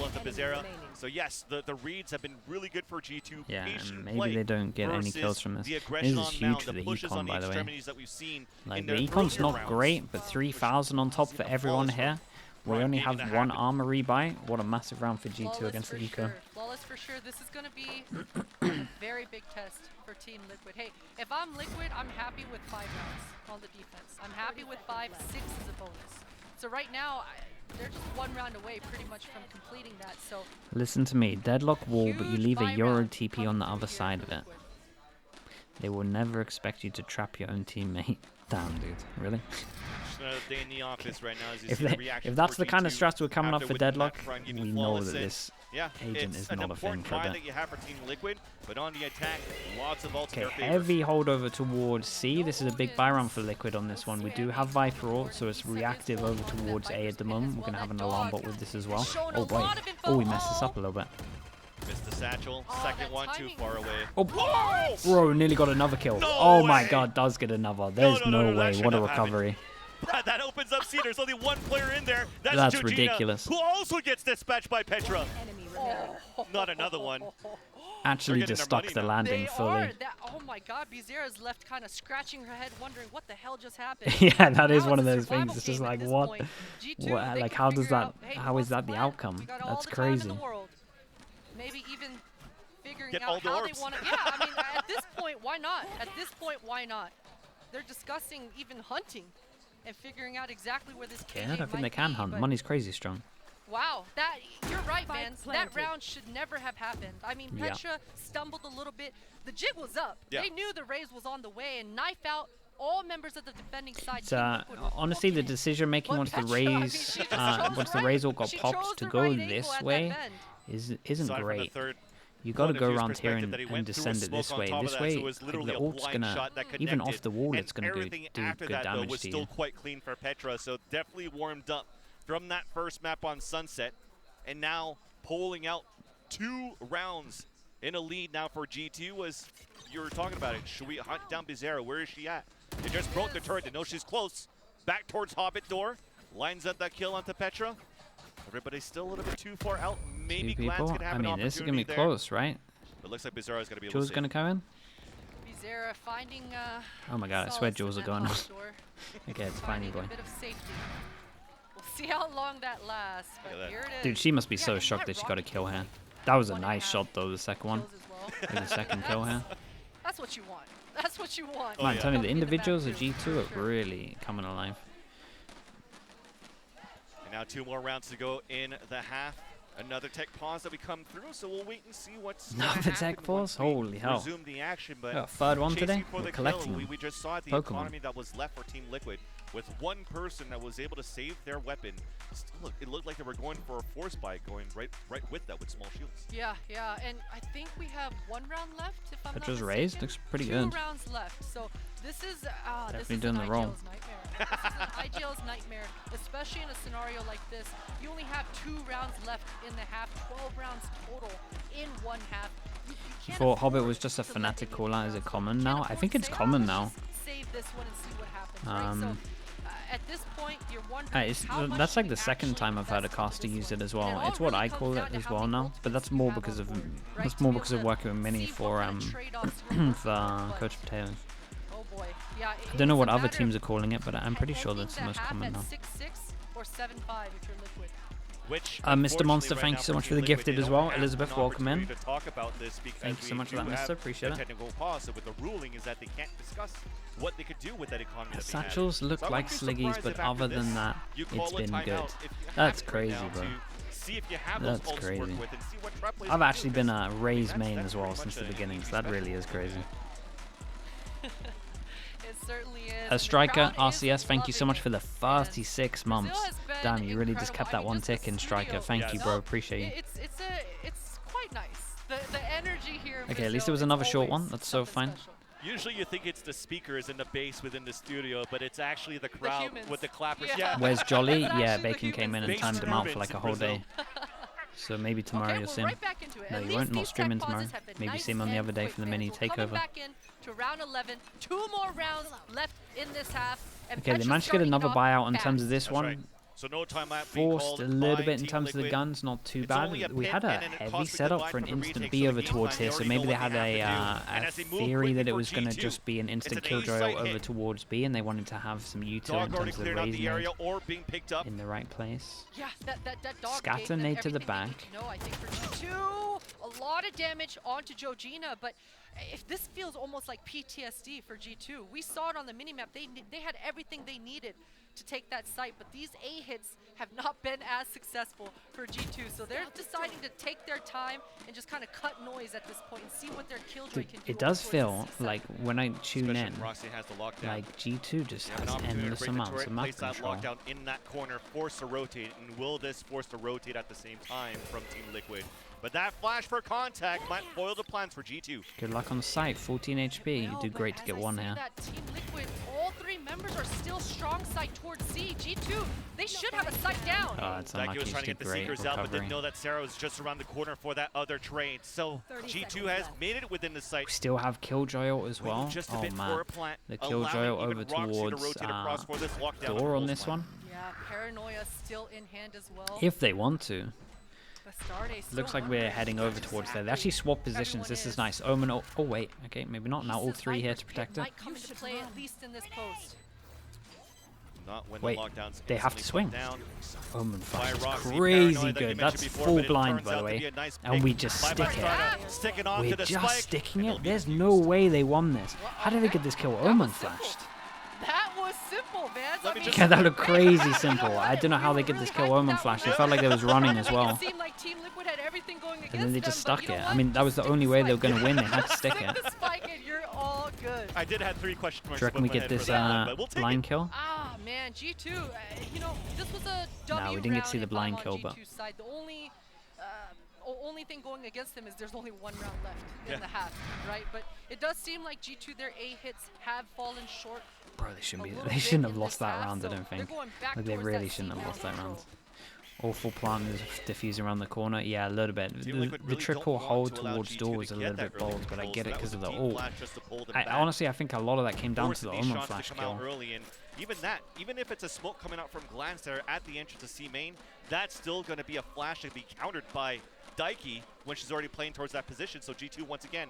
S3: kill off the Bizarra. So yes, the reads have been really good for G2.
S1: Yeah,
S3: Patient
S1: and maybe
S3: play
S1: they don't get any
S3: versus
S1: kills from this.
S3: the
S1: This
S3: aggression
S1: is
S3: on
S1: huge
S3: mound,
S1: for the
S3: pushes on
S1: econ,
S3: the
S1: by the way.
S3: extremities that we've seen
S1: Like,
S3: in
S1: the
S3: the
S1: econ's
S3: earlier
S1: not
S3: rounds.
S1: great, but 3,000 on top for everyone here. We only have one armor rebuy. What a massive round for G2
S2: Flawless
S1: against the
S2: for
S1: eco.
S2: sure. Flawless for sure. This is going to be a very big test for Team Liquid. Hey, if I'm Liquid, I'm happy with 5 rounds on the defense. I'm happy with 5, 6 as a bonus. So right now, they're just one round away pretty much from completing that. So
S1: Listen to me. Deadlock wall, but you
S2: huge
S1: leave a
S2: buy
S1: Euro
S2: round
S1: TP
S2: coming
S1: on the
S2: through
S1: other
S2: here
S1: side
S2: for
S1: of it.
S2: Liquid.
S1: They will never expect you to trap your own teammate. Damn, dude. Really?
S3: Just another day in the office right now as you
S1: If
S3: see the
S1: they,
S3: reaction
S1: if that's
S3: for
S1: the kind of
S3: G2
S1: strats we're coming up
S3: after
S1: for
S3: winning that
S1: Deadlock,
S3: front, getting
S1: we know
S3: flawless
S1: that
S3: in.
S1: this
S3: Yeah,
S1: agent
S3: it's
S1: is
S3: an
S1: not a thing
S3: important
S1: for a
S3: buy
S1: bit.
S3: that you have for Team Liquid, but on the attack, lots of ults in
S1: Okay,
S3: their favor.
S1: heavy holdover towards C. This is a big buy round for Liquid on this one. We do have Viper ult, so it's reactive over towards A at the moment. We're going to have an alarm bot with this as well. Oh, wait. Oh, we messed this up a little bit.
S3: Missed the satchel. Second one too far away.
S1: Oh,
S3: Whoa!
S1: bro, nearly got another kill.
S3: No
S1: Oh my
S3: way.
S1: god, does get another. There's no
S3: that
S1: way.
S3: should
S1: What a
S3: not happen.
S1: recovery.
S3: That opens up C. There's only one player in there.
S1: That's
S3: Georgina,
S1: ridiculous.
S3: who also gets dispatched by Petra.
S4: Enemy remaining.
S3: Not another one.
S1: Actually
S3: getting
S1: just
S3: their
S1: stuck
S3: money
S1: the
S3: now.
S1: landing
S2: They
S1: fully.
S2: are. Oh my God, Bizarra's left kind of scratching her head, wondering what the hell just happened.
S1: Yeah, that is
S2: Now
S1: one
S2: it's
S1: of
S2: a
S1: those
S2: survival
S1: things. It's just
S2: game at
S1: like,
S2: this
S1: what?
S2: point. G2,
S1: What-
S2: they
S1: like,
S2: can
S1: how does
S2: figure
S1: that?
S2: out, hey,
S1: How is
S2: what's
S1: that the
S2: plan?
S1: outcome?
S2: We got all
S1: That's
S2: the time in
S1: crazy.
S2: the world. Maybe even figuring
S3: Get all
S2: out
S3: the
S2: how
S3: orbs.
S2: they want to. Yeah, I mean, at this point, why not? At this point, why not? They're discussing even hunting and figuring out exactly where this
S1: Yeah,
S2: KJ
S1: I don't think
S2: might
S1: they can
S2: be,
S1: hunt.
S2: but
S1: Money's crazy strong.
S2: wow, you're right,
S4: Spike
S2: man. That
S4: planted.
S2: round should never have happened. I mean,
S1: Yeah.
S2: Petra stumbled a little bit. The jig was up.
S3: Yeah.
S2: They knew the raise was on the way, and knife out all members of the defending side.
S1: It's,
S2: Team Liquid were
S1: honestly, the
S2: booking it.
S1: decision making
S2: But
S1: once the
S2: Petra, I mean,
S1: raise,
S2: she just chose
S1: once the
S2: right.
S1: raise all got
S2: She
S1: popped
S2: chose
S1: to
S2: the
S1: go
S2: right angle
S1: this
S2: at that
S1: way,
S2: bend.
S1: isn't
S3: Aside from the
S1: great.
S3: third
S1: You got to
S3: point of
S1: go
S3: view's
S1: around here
S3: perspective that he
S1: and
S3: went through a
S1: descend it
S3: smoke
S1: this
S3: on
S1: way.
S3: top of
S1: This
S3: that, so
S1: way,
S3: it was literally
S1: the
S3: a
S1: ult's
S3: blind
S1: gonna,
S3: shot that
S1: even off
S3: connected,
S1: the wall,
S3: and
S1: it's gonna
S3: everything
S1: do
S3: after
S1: good
S3: that though
S1: damage
S3: was
S1: to
S3: still
S1: you.
S3: quite clean for Petra, so definitely warmed up from that first map on Sunset, and now pulling out 2 rounds in a lead now for G2. As you were talking about it, should we hunt down Bizarra? Where is she at? They just broke the turret. They know she's close. Back towards Hobbit door. Lines up that kill onto Petra. Everybody's still a little bit too far out. Maybe
S1: Two
S3: Glance
S1: people.
S3: could have
S1: I
S3: an
S1: mean,
S3: opportunity
S1: this is gonna be
S3: there.
S1: close, right?
S3: It looks like Bizarra's going to be able
S1: Jules
S3: to
S1: gonna come in.
S2: Bizarra finding.
S1: Oh my god, I swear Jules are going on. Okay, it's fine,
S2: Finding
S1: boy.
S2: a bit of safety. We'll see how long that lasts. But
S3: Look at that.
S2: here it is.
S1: Dude, she must be
S2: Yeah,
S1: so
S2: and
S1: shocked that she got a
S2: rocket
S1: kill
S2: was
S1: here.
S2: like
S1: That was a
S2: 1.5
S1: nice shot though, the second one.
S2: kills as well.
S1: With the second kill here.
S2: That's what you want. That's what you want.
S3: Oh,
S1: Man,
S3: yeah.
S1: tell me, the
S2: Coming in the back
S1: individuals of
S2: too,
S1: G2
S2: for
S1: are
S2: sure.
S1: really coming alive.
S3: And now 2 more rounds to go in the half. Another tech pause that we come through, so we'll wait and see what's gonna
S1: Another
S3: happen
S1: tech pause?
S3: once we
S1: Holy hell.
S3: resume the action. But
S1: Yeah, third one
S3: chasing
S1: today?
S3: for
S1: We're
S3: the
S1: collecting
S3: kill,
S1: them.
S3: we just saw the
S1: Pokemon.
S3: economy that was left for Team Liquid with one person that was able to save their weapon. Look, it looked like they were going for a force buy, going right with that with small shields.
S2: Yeah, yeah, and I think we have 1 round left. If I'm not
S1: Petra's
S2: mistaken.
S1: raised looks pretty
S2: 2
S1: good.
S2: rounds left. So this is
S1: Definitely
S2: this is
S1: doing
S2: an
S1: the roll.
S2: IGL's nightmare. This is an IGL's nightmare, especially in a scenario like this. You only have 2 rounds left in the half, 12 rounds total in 1 half. You can't
S1: Thought Hobbit
S2: afford
S1: was just a
S2: to let
S1: fanatic
S2: any
S1: call out. Is
S2: rounds
S1: it
S2: go.
S1: common
S2: You
S1: now?
S2: can't
S1: I
S2: afford
S1: think
S2: to
S1: it's
S2: say,
S1: common
S2: let's
S1: now.
S2: just save this one and see what happens, right? So at this point, you're wondering how much
S1: That's
S2: do
S1: like
S2: we
S1: the second
S2: actually
S1: time I've heard a
S2: invest into
S1: caster
S2: this
S1: use
S2: one?
S1: it as
S2: And
S1: well.
S2: all
S1: It's what
S2: really
S1: I
S2: comes
S1: call
S2: down
S1: it
S2: to
S1: as
S2: how
S1: well
S2: many
S1: now,
S2: ultimates
S1: but that's
S2: you
S1: more
S2: have
S1: because
S2: on
S1: of
S2: board, right?
S1: that's
S2: To
S1: more
S2: be
S1: because
S2: able
S1: of
S2: to
S1: working with Mini
S2: see
S1: for
S2: what kind of trade-offs you're looking for,
S1: Coach
S2: but-
S1: Potatoes.
S2: Oh boy, yeah.
S1: I don't know what other teams are calling it, but I'm pretty sure
S2: ending
S1: that's the
S2: the
S1: most
S2: half
S1: common
S2: at
S1: now.
S2: 6-6 or 7-5 if you're Liquid.
S3: Which,
S1: Mr. Monster,
S3: unfortunately, right
S1: thank
S3: now
S1: you so much
S3: Team
S1: for the
S3: Liquid,
S1: gifted
S3: they
S1: as
S3: don't
S1: well.
S3: have
S1: Elizabeth,
S3: an
S1: welcome in.
S3: opportunity to talk about this because
S1: Thank you so
S3: we
S1: much for
S3: do
S1: that,
S3: have
S1: mister. Appreciate
S3: the
S1: it.
S3: technical pause. So with the ruling is that they can't discuss what they could do with that economy. that they have.
S1: Satchels look
S3: So I
S1: like
S3: wouldn't be
S1: Sliggies,
S3: surprised
S1: but
S3: if after
S1: other than
S3: this,
S1: that,
S3: you
S1: it's
S3: call a
S1: been
S3: timeout
S1: good.
S3: if you have
S1: That's
S3: it right
S1: crazy,
S3: now
S1: bro.
S3: to see if you have those
S1: That's
S3: ults to
S1: crazy.
S3: work with and see what trap plays
S1: I've
S3: you
S1: actually
S3: do
S1: been
S3: with.
S1: a Raze
S3: That's-
S1: main
S3: that's
S1: as well
S3: pretty
S1: since
S3: much
S1: the
S3: a
S1: beginning,
S3: huge
S1: so that
S3: respect.
S1: really is crazy.
S2: It certainly is.
S1: A
S2: and the
S1: Striker,
S2: crowd
S1: RCS,
S2: is
S1: thank you so
S2: loving
S1: much
S2: it.
S1: for the
S2: And
S1: 36
S2: Brazil
S1: months.
S2: has been
S1: Damn, you really just
S2: incredible.
S1: kept
S2: I
S1: that
S2: mean,
S1: one
S2: just the
S1: tick in Striker.
S2: studio
S1: Thank you, bro.
S2: itself,
S1: Appreciate you.
S2: It's quite nice. The energy here. in
S1: Okay, at least
S2: Brazil
S1: it was
S2: is
S1: another short
S2: always
S1: one. That's so
S2: something
S1: fine.
S2: special.
S3: Usually you think it's the speakers and the bass within the studio, but it's actually the crowd
S2: humans.
S3: with the clappers.
S2: Yeah.
S1: Where's Jolly?
S2: It's
S1: Yeah,
S2: actually the
S1: Bacon came in and
S3: humans.
S1: timed him out
S3: Bass
S1: for like a
S3: movements
S1: whole
S3: in
S1: day. So maybe tomorrow
S2: Okay,
S1: you'll
S2: we're
S1: see him.
S2: right back into it.
S1: No,
S2: At
S1: you
S2: least
S1: won't. Not
S2: these
S1: streaming
S2: tech
S1: tomorrow.
S2: pauses have been
S1: Maybe
S2: nice
S1: see him on the
S2: and
S1: other day
S2: quick,
S1: for the
S2: fans.
S1: mini
S2: We're coming
S1: takeover.
S2: back in to round 11. 2 more rounds left in this half. And
S1: Okay, they
S2: Petra's
S1: managed to get
S2: starting
S1: another
S2: off
S1: buyout in
S2: fast.
S1: terms of this
S3: That's
S1: one.
S3: right. So no timeout being
S1: Forced
S3: called
S1: a little
S3: by
S1: bit in
S3: Team
S1: terms of the
S3: Liquid.
S1: guns, not too
S3: It's
S1: bad.
S3: only a
S1: We
S3: pin
S1: had a
S3: and a
S1: heavy
S3: costly
S1: setup
S3: divide
S1: for an
S3: from the
S1: instant
S3: retake,
S1: B
S3: so
S1: over
S3: the game
S1: towards
S3: plan,
S1: here,
S3: they
S1: so
S3: already
S1: maybe
S3: know
S1: they
S3: what
S1: had
S3: they have to do. And
S1: a
S3: as they move
S1: theory that
S3: quickly
S1: it
S3: for
S1: was going to
S3: G2,
S1: just be an instant
S3: an
S1: killjoy
S3: A-side
S1: over
S3: hit.
S1: towards B, and they wanted to have some util
S3: Dog
S1: in
S3: already
S1: terms of the
S3: cleared out
S1: raise
S3: the area
S1: nade
S3: or being picked up.
S1: in the right place.
S2: Yeah, that dog
S1: Scatter
S2: gave them
S1: nade to the
S2: everything they need
S1: back.
S2: to know, I think, for G2. A lot of damage onto Georgina, but if this feels almost like PTSD for G2. We saw it on the minimap. They had everything they needed to take that site, but these A hits have not been as successful for G2. So they're deciding to take their time and just kind of cut noise at this point and see what their killjoy can do.
S1: It does
S2: towards
S1: feel
S2: the C
S1: like when I tune in,
S3: Roxy has the lockdown.
S1: like G2 just
S3: Have an
S1: has
S3: opportunity to
S1: endless
S3: break the
S1: amounts
S3: turret,
S1: of map
S3: place that
S1: control.
S3: lockdown in that corner, force to rotate, and will this force to rotate at the same time from Team Liquid? But that flash for contact might foil the plans for G2.
S1: Good luck on sight, 14 HP. You
S2: No,
S1: do
S2: but
S1: great to
S2: as
S1: get
S2: I
S1: one
S2: say
S1: here.
S2: that Team Liquid, all 3 members are still strong side towards C. G2, they should have a sight down.
S1: Oh, it's
S3: Daigo
S1: unlucky.
S3: was
S1: He
S3: trying to
S1: did
S3: get the
S1: great
S3: Seekers out, but
S1: recovery.
S3: didn't know that Sarah was just around the corner for that other trade. So
S4: 30
S3: G2
S4: seconds
S3: has
S4: left.
S3: made it within the site.
S1: We still have Killjoy ult as well.
S3: Just a
S1: Oh
S3: bit for
S1: man,
S3: a plant,
S1: the
S3: allowing
S1: Killjoy ult
S3: even
S1: over
S3: Roxy to
S1: towards
S3: rotate across for this lockdown
S1: door on
S3: the
S1: this
S3: pulse
S1: one.
S2: Yeah, Paranoia still in hand as well.
S1: If they want to.
S2: Bastarde still
S1: Looks like we're
S2: wondering
S1: heading over towards there. They actually swap positions. This is nice. Omen. Oh wait. Okay, maybe not. Now all
S2: Pieces
S1: 3 here
S2: Viper
S1: to protect
S2: Pit
S1: her.
S2: might come into play at least in this post.
S3: Not when
S1: Wait,
S3: the lockdowns
S1: they have to
S3: instantly
S1: swing.
S3: put down.
S1: Omen flash is
S3: Roxy,
S1: crazy
S3: Paranoid, like I
S1: good.
S3: mentioned
S1: That's
S3: before,
S1: full
S3: but it
S1: blind,
S3: turns
S1: by the
S3: out to
S1: way.
S3: be a nice
S1: And
S3: pick
S1: we just
S3: by
S1: stick it.
S3: Bastarde, sticking on
S1: We're
S3: to the
S1: just
S3: spike,
S1: sticking
S3: and
S1: it.
S3: it'll be
S1: There's
S3: fused.
S1: no way they won this. How did they get this kill?
S2: That
S1: Omen
S2: was simple.
S1: flashed.
S2: That was simple, man.
S3: Let me just-
S1: Yeah, that looked crazy simple. I don't know how they get this kill. Omen flashed. It felt like they was running as well.
S2: It seemed like Team Liquid had everything going against
S1: And then they
S2: them,
S1: just
S2: but
S1: stuck
S2: you
S1: it.
S2: know
S1: I
S2: what?
S1: mean, that was the
S2: Stick
S1: only
S2: the
S1: way they were
S2: spike.
S1: going to win. They had to stick
S2: Stick
S1: it.
S2: the spike and you're all good.
S3: I did have 3 question marks.
S1: Do you reckon we
S3: above my
S1: get
S3: head for
S1: this
S3: that one, but we'll take
S1: blind
S3: it.
S1: kill?
S2: Ah, man, G2, you know, this was a W
S1: No, we didn't get to see
S2: round
S1: the
S2: if
S1: blind
S2: I'm
S1: kill,
S2: on
S1: but-
S2: G2's side. The only thing going against them is there's only 1 round left
S3: Yeah.
S2: in the half, right? But it does seem like G2, their A hits have fallen short.
S1: Bro, they shouldn't
S2: a
S1: be.
S2: little
S1: They
S2: bit
S1: shouldn't
S2: in
S1: have lost
S2: this
S1: that
S2: half,
S1: round. I
S2: so
S1: don't
S2: they're
S1: think.
S2: going back
S1: Like they
S2: towards
S1: really
S2: that
S1: shouldn't have
S2: C
S1: lost that
S2: down
S1: round.
S2: control.
S1: Awful plant is diffusing around the corner. Yeah, a little bit.
S3: Team
S1: The
S3: Liquid really
S1: triple
S3: don't want
S1: hold
S3: to allow
S1: towards
S3: G2
S1: door
S3: to
S1: was a
S3: get
S1: little
S3: that
S1: bit
S3: early
S1: bold, but I
S3: control,
S1: get
S3: so
S1: it
S3: that
S1: because
S3: was
S1: of
S3: a
S1: the
S3: team
S1: ult.
S3: flash just to pull them back.
S1: Honestly, I think a lot of that came down to
S3: Forcing
S1: the
S3: these
S1: Omen
S3: shots
S1: flash
S3: to come out
S1: kill.
S3: early, and even that, even if it's a smoke coming out from Glance there at the entrance to C main, that's still going to be a flash to be countered by Daiki when she's already playing towards that position. So G2 once again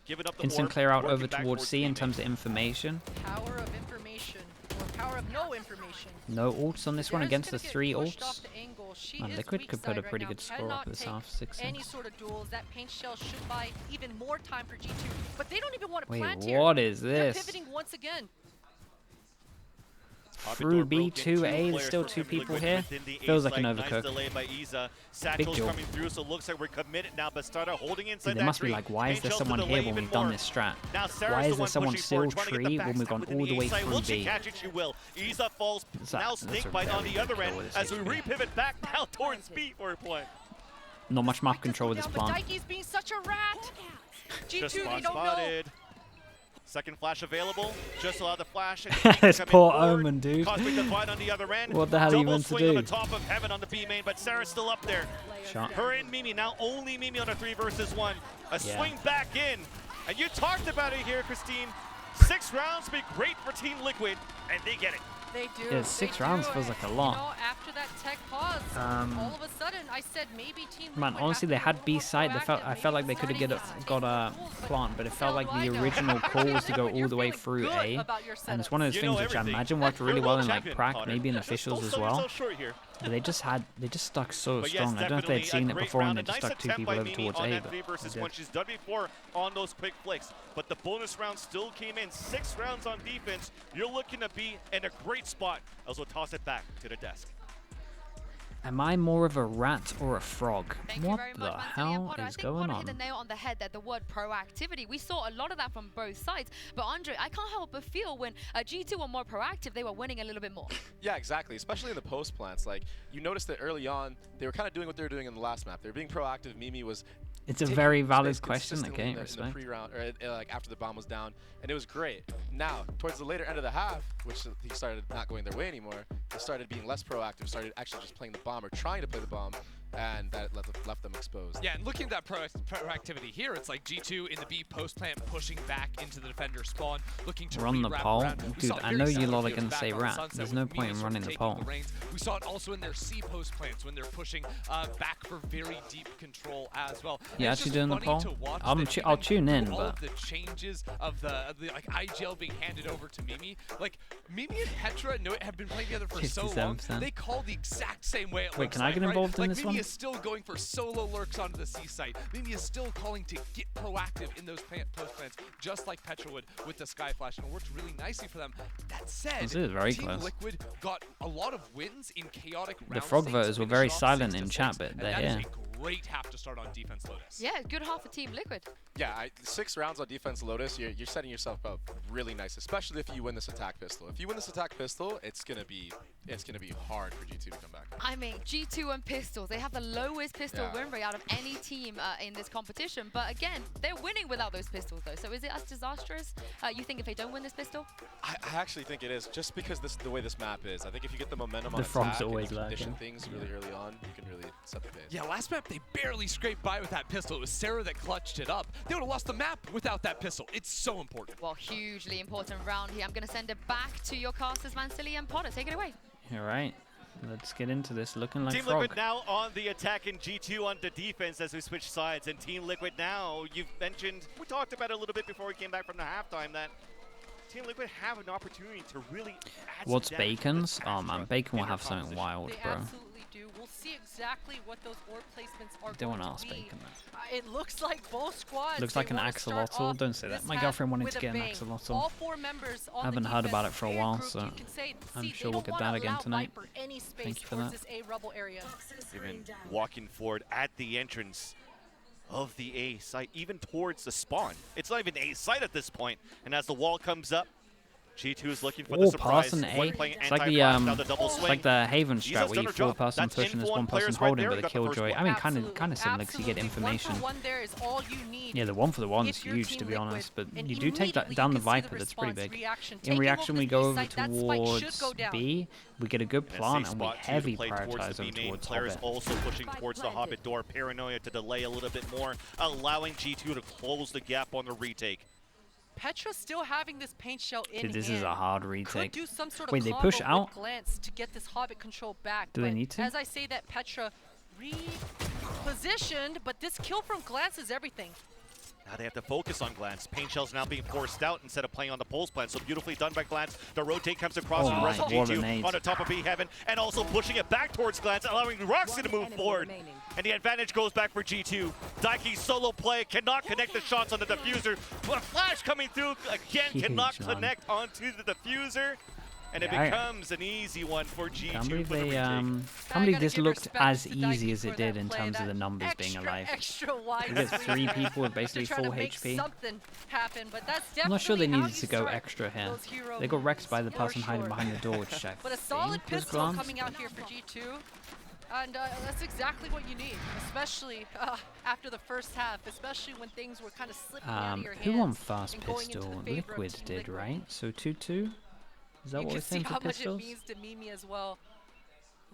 S3: giving up the
S1: Instant
S3: orb,
S1: clear out
S3: working
S1: over
S3: back
S1: towards C in
S3: main.
S1: terms of information.
S2: Power of information, or power of no information.
S1: No ults on this one
S2: Sarah's
S1: against the
S2: gonna get
S1: 3
S2: pushed off
S1: ults.
S2: the angle. She
S1: Man,
S2: is
S1: Liquid
S2: weak
S1: could put a
S2: side right
S1: pretty
S2: now.
S1: good score
S2: Cannot
S1: up this
S2: take
S1: half, 6-6.
S2: any sort of duels. That paint shell should buy even more time for G2, but they don't even want to
S1: Wait,
S2: plant here.
S1: what is
S2: They're
S1: this?
S2: pivoting once again.
S1: Through
S3: Poppy door broken,
S1: B2A, there's
S3: players
S1: still
S3: from
S1: 2
S3: Team
S1: people
S3: Liquid
S1: here.
S3: within the
S1: Feels
S3: A
S1: like an
S3: site. Nice
S1: overcook.
S3: delay by Iza. Satchel's
S1: duel.
S3: coming through, so looks like we're committed now. Bastarde holding inside
S1: Dude, they
S3: that
S1: must be
S3: tree.
S1: like, why is
S3: Paint
S1: there
S3: shells to
S1: someone
S3: delay
S1: here when
S3: even
S1: we've done
S3: more.
S1: this strat?
S3: Now Sarah's
S1: Why
S3: the
S1: is there
S3: one
S1: someone
S3: pushing
S1: still
S3: forward, trying to get
S1: tree
S3: the
S1: when we've
S3: backstab
S1: gone
S3: within
S1: all the
S3: A
S1: way
S3: site.
S1: through
S3: Will she
S1: B?
S3: catch it? She will. Iza falls.
S1: That's
S3: Now
S1: a
S3: snake bite on
S1: very
S3: the other
S1: good
S3: end
S1: kill with
S3: as we
S1: this HP.
S3: repivot back now towards B for a play.
S1: Not much map
S2: Just
S1: control
S2: go
S1: with this
S2: down, but
S1: plant.
S2: Daiki's being such a rat. G2,
S3: Just
S2: they
S3: spot
S2: don't know.
S3: spotted. Second flash available. Just allow the flash. And
S1: This
S3: coming
S1: poor
S3: forward.
S1: Omen, dude.
S3: Cosmic Divide on the other end.
S1: What the hell are you
S3: Double
S1: meant to
S3: swing on the
S1: do?
S3: top of heaven on the B main, but Sarah's still up there.
S1: Shot.
S3: Her and Mimi, now only Mimi on a 3 versus 1. A
S1: Yeah.
S3: swing back in. And you talked about it here, Christine. 6 rounds be great for Team Liquid, and they get it.
S2: They do.
S1: Yeah, 6
S2: they
S1: rounds
S2: do.
S1: feels like a
S2: You
S1: lot.
S2: know, after that tech pause, all of a sudden, I said maybe Team
S1: Man,
S2: Liquid
S1: honestly,
S2: have
S1: they
S2: to be
S1: had
S2: a little
S1: B
S2: more
S1: side.
S2: proactive.
S1: I felt like they
S2: Maybe
S1: could have
S2: starting
S1: got
S2: to
S1: a
S2: take those
S1: plant, but it felt like
S2: Now
S1: the
S2: I know.
S1: original call was to go
S2: You're
S1: all the way
S2: feeling
S1: through
S2: good
S1: A.
S2: about your
S1: And it's
S2: setups.
S1: one of those
S3: You
S1: things
S3: know
S1: which I
S3: everything.
S1: imagine worked really
S3: You're a
S1: well
S3: world
S1: in like
S3: champion,
S1: Prac,
S3: Connor.
S1: maybe in
S3: Don't
S1: officials
S3: sell
S1: as
S3: yourself
S1: well.
S3: short here.
S1: But they just stuck so
S3: But yes,
S1: strong. I don't know if they'd
S3: definitely
S1: seen
S3: a
S1: it
S3: great
S1: before and
S3: round.
S1: they
S3: A
S1: just
S3: nice
S1: stuck 2
S3: attempt
S1: people
S3: by
S1: over
S3: Mimi
S1: towards
S3: on
S1: A.
S3: that
S1: But
S3: 3
S1: they
S3: versus
S1: did.
S3: 1. She's done before on those quick flicks. But the bonus round still came in. 6 rounds on defense. You're looking to be in a great spot as we'll toss it back to the desk.
S1: Am I more of a rat or a frog?
S5: Thank you
S1: What
S5: very
S1: the
S5: much, Manzini and
S1: hell
S5: Potter. I
S1: is
S5: think
S1: going
S5: Potter hit the
S1: on?
S5: nail on the head there, the word proactivity. We saw a lot of that from both sides. But Andre, I can't help but feel when G2 were more proactive, they were winning a little bit more.
S6: Yeah, exactly. Especially in the post plants. Like, you noticed that early on, they were kind of doing what they were doing in the last map. They were being proactive. Mimi was
S1: It's a
S6: taking
S1: very
S6: space
S1: valid question.
S6: consistently
S1: Okay,
S6: in the
S1: respect.
S6: pre-round, or like after the bomb was down, and it was great. Now, towards the later end of the half, which he started not going their way anymore, they started being less proactive, started actually just playing the bomb or trying to play the bomb, and that left them exposed.
S7: Yeah, and looking at that proactivity here, it's like G2 in the B post plant pushing back into the defender spawn, looking to
S1: Run the
S7: re-wrap
S1: pole?
S7: around. We
S1: Dude,
S7: saw it
S1: I
S7: very
S1: know you
S7: similar
S1: lot are
S7: to
S1: gonna
S7: back
S1: say
S7: on
S1: rat.
S7: Sunset
S1: There's
S7: with
S1: no
S7: Mimi
S1: point in
S7: sort of
S1: running the
S7: taking
S1: pole.
S7: reins. We saw it also in their C post plants when they're pushing back for very deep control as well.
S1: You
S7: And it's
S1: actually
S7: just
S1: doing the
S7: funny
S1: poll?
S7: to watch
S1: I'll
S7: that
S1: tune in,
S7: all
S1: but
S7: of the changes of the like IGL being handed over to Mimi. Like Mimi and Petra have been playing together for so long.
S1: 57%.
S7: They call the exact same way it
S1: Wait,
S7: looks
S1: can I
S7: like,
S1: get
S7: right?
S1: involved in
S7: Like,
S1: this
S7: Mimi
S1: one?
S7: is still going for solo lurks onto the C site. Mimi is still calling to get proactive in those post plants defense, just like Petra would with the Sky Flash, and it worked really nicely for them. That said,
S1: This is very
S7: Team
S1: close.
S7: Liquid got a lot of wins in chaotic rounds.
S1: The frog voters were very silent in chat, but they're here.
S7: That is a great half to start on defense, Lotus.
S5: Yeah, good half for Team Liquid.
S6: Yeah, 6 rounds on defense, Lotus. You're setting yourself up really nice, especially if you win this attack pistol. If you win this attack pistol, it's gonna be hard for G2 to come back.
S5: I mean, G2 and pistols, they have the lowest pistol
S6: Yeah.
S5: win rate out of any team in this competition. But again, they're winning without those pistols, though. So is it as disastrous, you think, if they don't win this pistol?
S6: I actually think it is, just because the way this map is. I think if you get the momentum
S1: The
S6: on
S1: frog's
S6: attack
S1: always
S6: and you condition
S1: lurking.
S6: things really early on, you can really set the pace.
S7: Yeah, last map they barely scraped by with that pistol. It was Sarah that clutched it up. They would have lost the map without that pistol. It's so important.
S5: Well, hugely important round here. I'm going to send it back to your casters, Vansili and Potter. Take it away.
S1: All right, let's get into this. Looking like
S3: Team
S1: frog.
S3: Liquid now on the attack and G2 on the defense as we switch sides. And Team Liquid now, you've mentioned, we talked about it a little bit before we came back from the halftime, that Team Liquid have an opportunity to really add
S1: What's
S3: some damage
S1: Bacon's?
S3: with
S1: Oh
S3: Astra
S1: man, Bacon will
S3: in their
S1: have something
S3: composition.
S1: wild,
S2: They
S1: bro.
S2: absolutely do. We'll see exactly what those orb placements are
S1: Don't
S2: going
S1: want
S2: to
S1: to ask
S2: be.
S1: Bacon that.
S2: It looks like both squads.
S1: Looks
S2: they
S1: like an
S2: wanna start
S1: axolotl.
S2: off
S1: Don't say that.
S2: this
S1: My
S2: half
S1: girlfriend wanted
S2: with
S1: to
S2: a
S1: get an
S2: bang.
S1: axolotl.
S2: All 4 members on
S1: I haven't
S2: the
S1: heard about it for a
S2: defense
S1: while,
S2: group,
S1: so
S2: you can say,
S1: I'm
S2: see,
S1: sure
S2: they
S1: we'll
S2: don't
S1: get
S2: wanna
S1: that again
S2: allow
S1: tonight.
S2: Viper any space
S1: Thank you for
S2: towards
S1: that.
S2: this A rubble area.
S3: Even walking forward at the entrance of the A site, even towards the spawn. It's not even A site at this point. And as the wall comes up, G2 is looking for the
S1: Oh,
S3: surprise.
S1: person A.
S3: One playing
S1: It's like
S3: anti-flash, now the double
S1: it's
S3: swing.
S1: like the Haven
S3: Jesus
S1: strat where
S3: done
S1: you
S3: her job.
S1: 4-person
S3: That's
S1: pushing, there's
S3: info on
S1: 1 person
S3: players right
S1: holding
S3: there.
S1: with
S3: We
S1: a
S3: got the first
S1: killjoy.
S3: one.
S1: I mean,
S2: Absolutely,
S1: kind of similar because you get
S2: absolutely.
S1: information.
S2: 1 for 1 there is all you need.
S1: Yeah, the 1-for-1's
S2: If you're
S1: huge,
S2: Team
S1: to be
S2: Liquid,
S1: honest, but
S2: and
S1: you do take that
S2: immediately
S1: down
S2: you
S1: the
S2: can see
S1: Viper, that's pretty big.
S2: reaction.
S1: In
S2: Taking
S1: reaction,
S2: over
S1: we
S2: the
S1: go
S2: B
S1: over
S2: site, that spike should go
S1: towards
S2: down.
S1: B. We get a good
S3: And a
S1: plant,
S3: safe
S1: and we
S3: spot, too, to
S1: heavy
S3: play towards
S1: prioritize
S3: the
S1: them
S3: B main.
S1: towards
S3: Players
S1: Hobbit.
S3: also pushing towards the Hobbit door. Paranoia to delay a little bit more, allowing G2 to close the gap on the retake.
S2: Petra still having this paint shell in
S1: Dude, this
S2: hand.
S1: is a hard
S2: Could
S1: retake.
S2: do some sort of
S1: Wait, they
S2: combo
S1: push
S2: with
S1: out?
S2: Glance to get this Hobbit control back.
S1: Do they
S2: but
S1: need to?
S2: As I say that, Petra repositioned, but this kill from Glance is everything.
S3: Now they have to focus on Glance. Paint Shell's now being forced out instead of playing on the pulse plan. So beautifully done by Glance. The rotate comes across
S1: Oh
S3: from the rest
S1: my,
S3: of
S1: what a
S3: G2
S1: nade.
S3: on the top of B Heaven, and also pushing it back towards Glance, allowing Roxy to move forward. And the advantage goes back for G2. Daiki's solo play cannot connect the shots on the diffuser. But Flash coming through again
S1: Huge,
S3: cannot
S1: man.
S3: connect onto the diffuser. And it
S1: Yeah,
S3: becomes an easy one for G2
S1: Can't believe
S3: for the
S1: they,
S3: retake.
S1: can't
S2: I
S1: believe
S2: gotta
S1: this
S2: give
S1: looked
S2: respect
S1: as
S2: to
S1: easy
S2: Daiki
S1: as
S2: for
S1: it did
S2: that
S1: in
S2: play,
S1: terms of
S2: that
S1: the numbers being alive.
S2: Extra wide
S1: You get
S2: swing
S1: 3
S2: there
S1: people with
S2: to
S1: basically
S2: try
S1: full
S2: to make
S1: HP.
S2: something happen, but that's definitely
S1: I'm not sure they
S2: how
S1: needed
S2: you
S1: to go
S2: start
S1: extra here.
S2: those hero
S1: They got wrecked by the
S2: moves,
S1: person
S2: for
S1: hiding
S2: sure.
S1: behind the door, which I
S2: But a solid
S1: think was
S2: pistol
S1: Glance.
S2: coming out here for G2, and that's exactly what you need, especially after the first half, especially when things were kind of slipping out of your hands.
S1: Who won first
S2: and going into the
S1: pistol?
S2: favor of
S1: Liquid
S2: Team
S1: did,
S2: Liquid.
S1: right? So 2-2? Is that
S2: You
S1: what
S2: can
S1: we're
S2: see
S1: saying
S2: how
S1: for
S2: much
S1: pistols?
S2: it means to Mimi as well.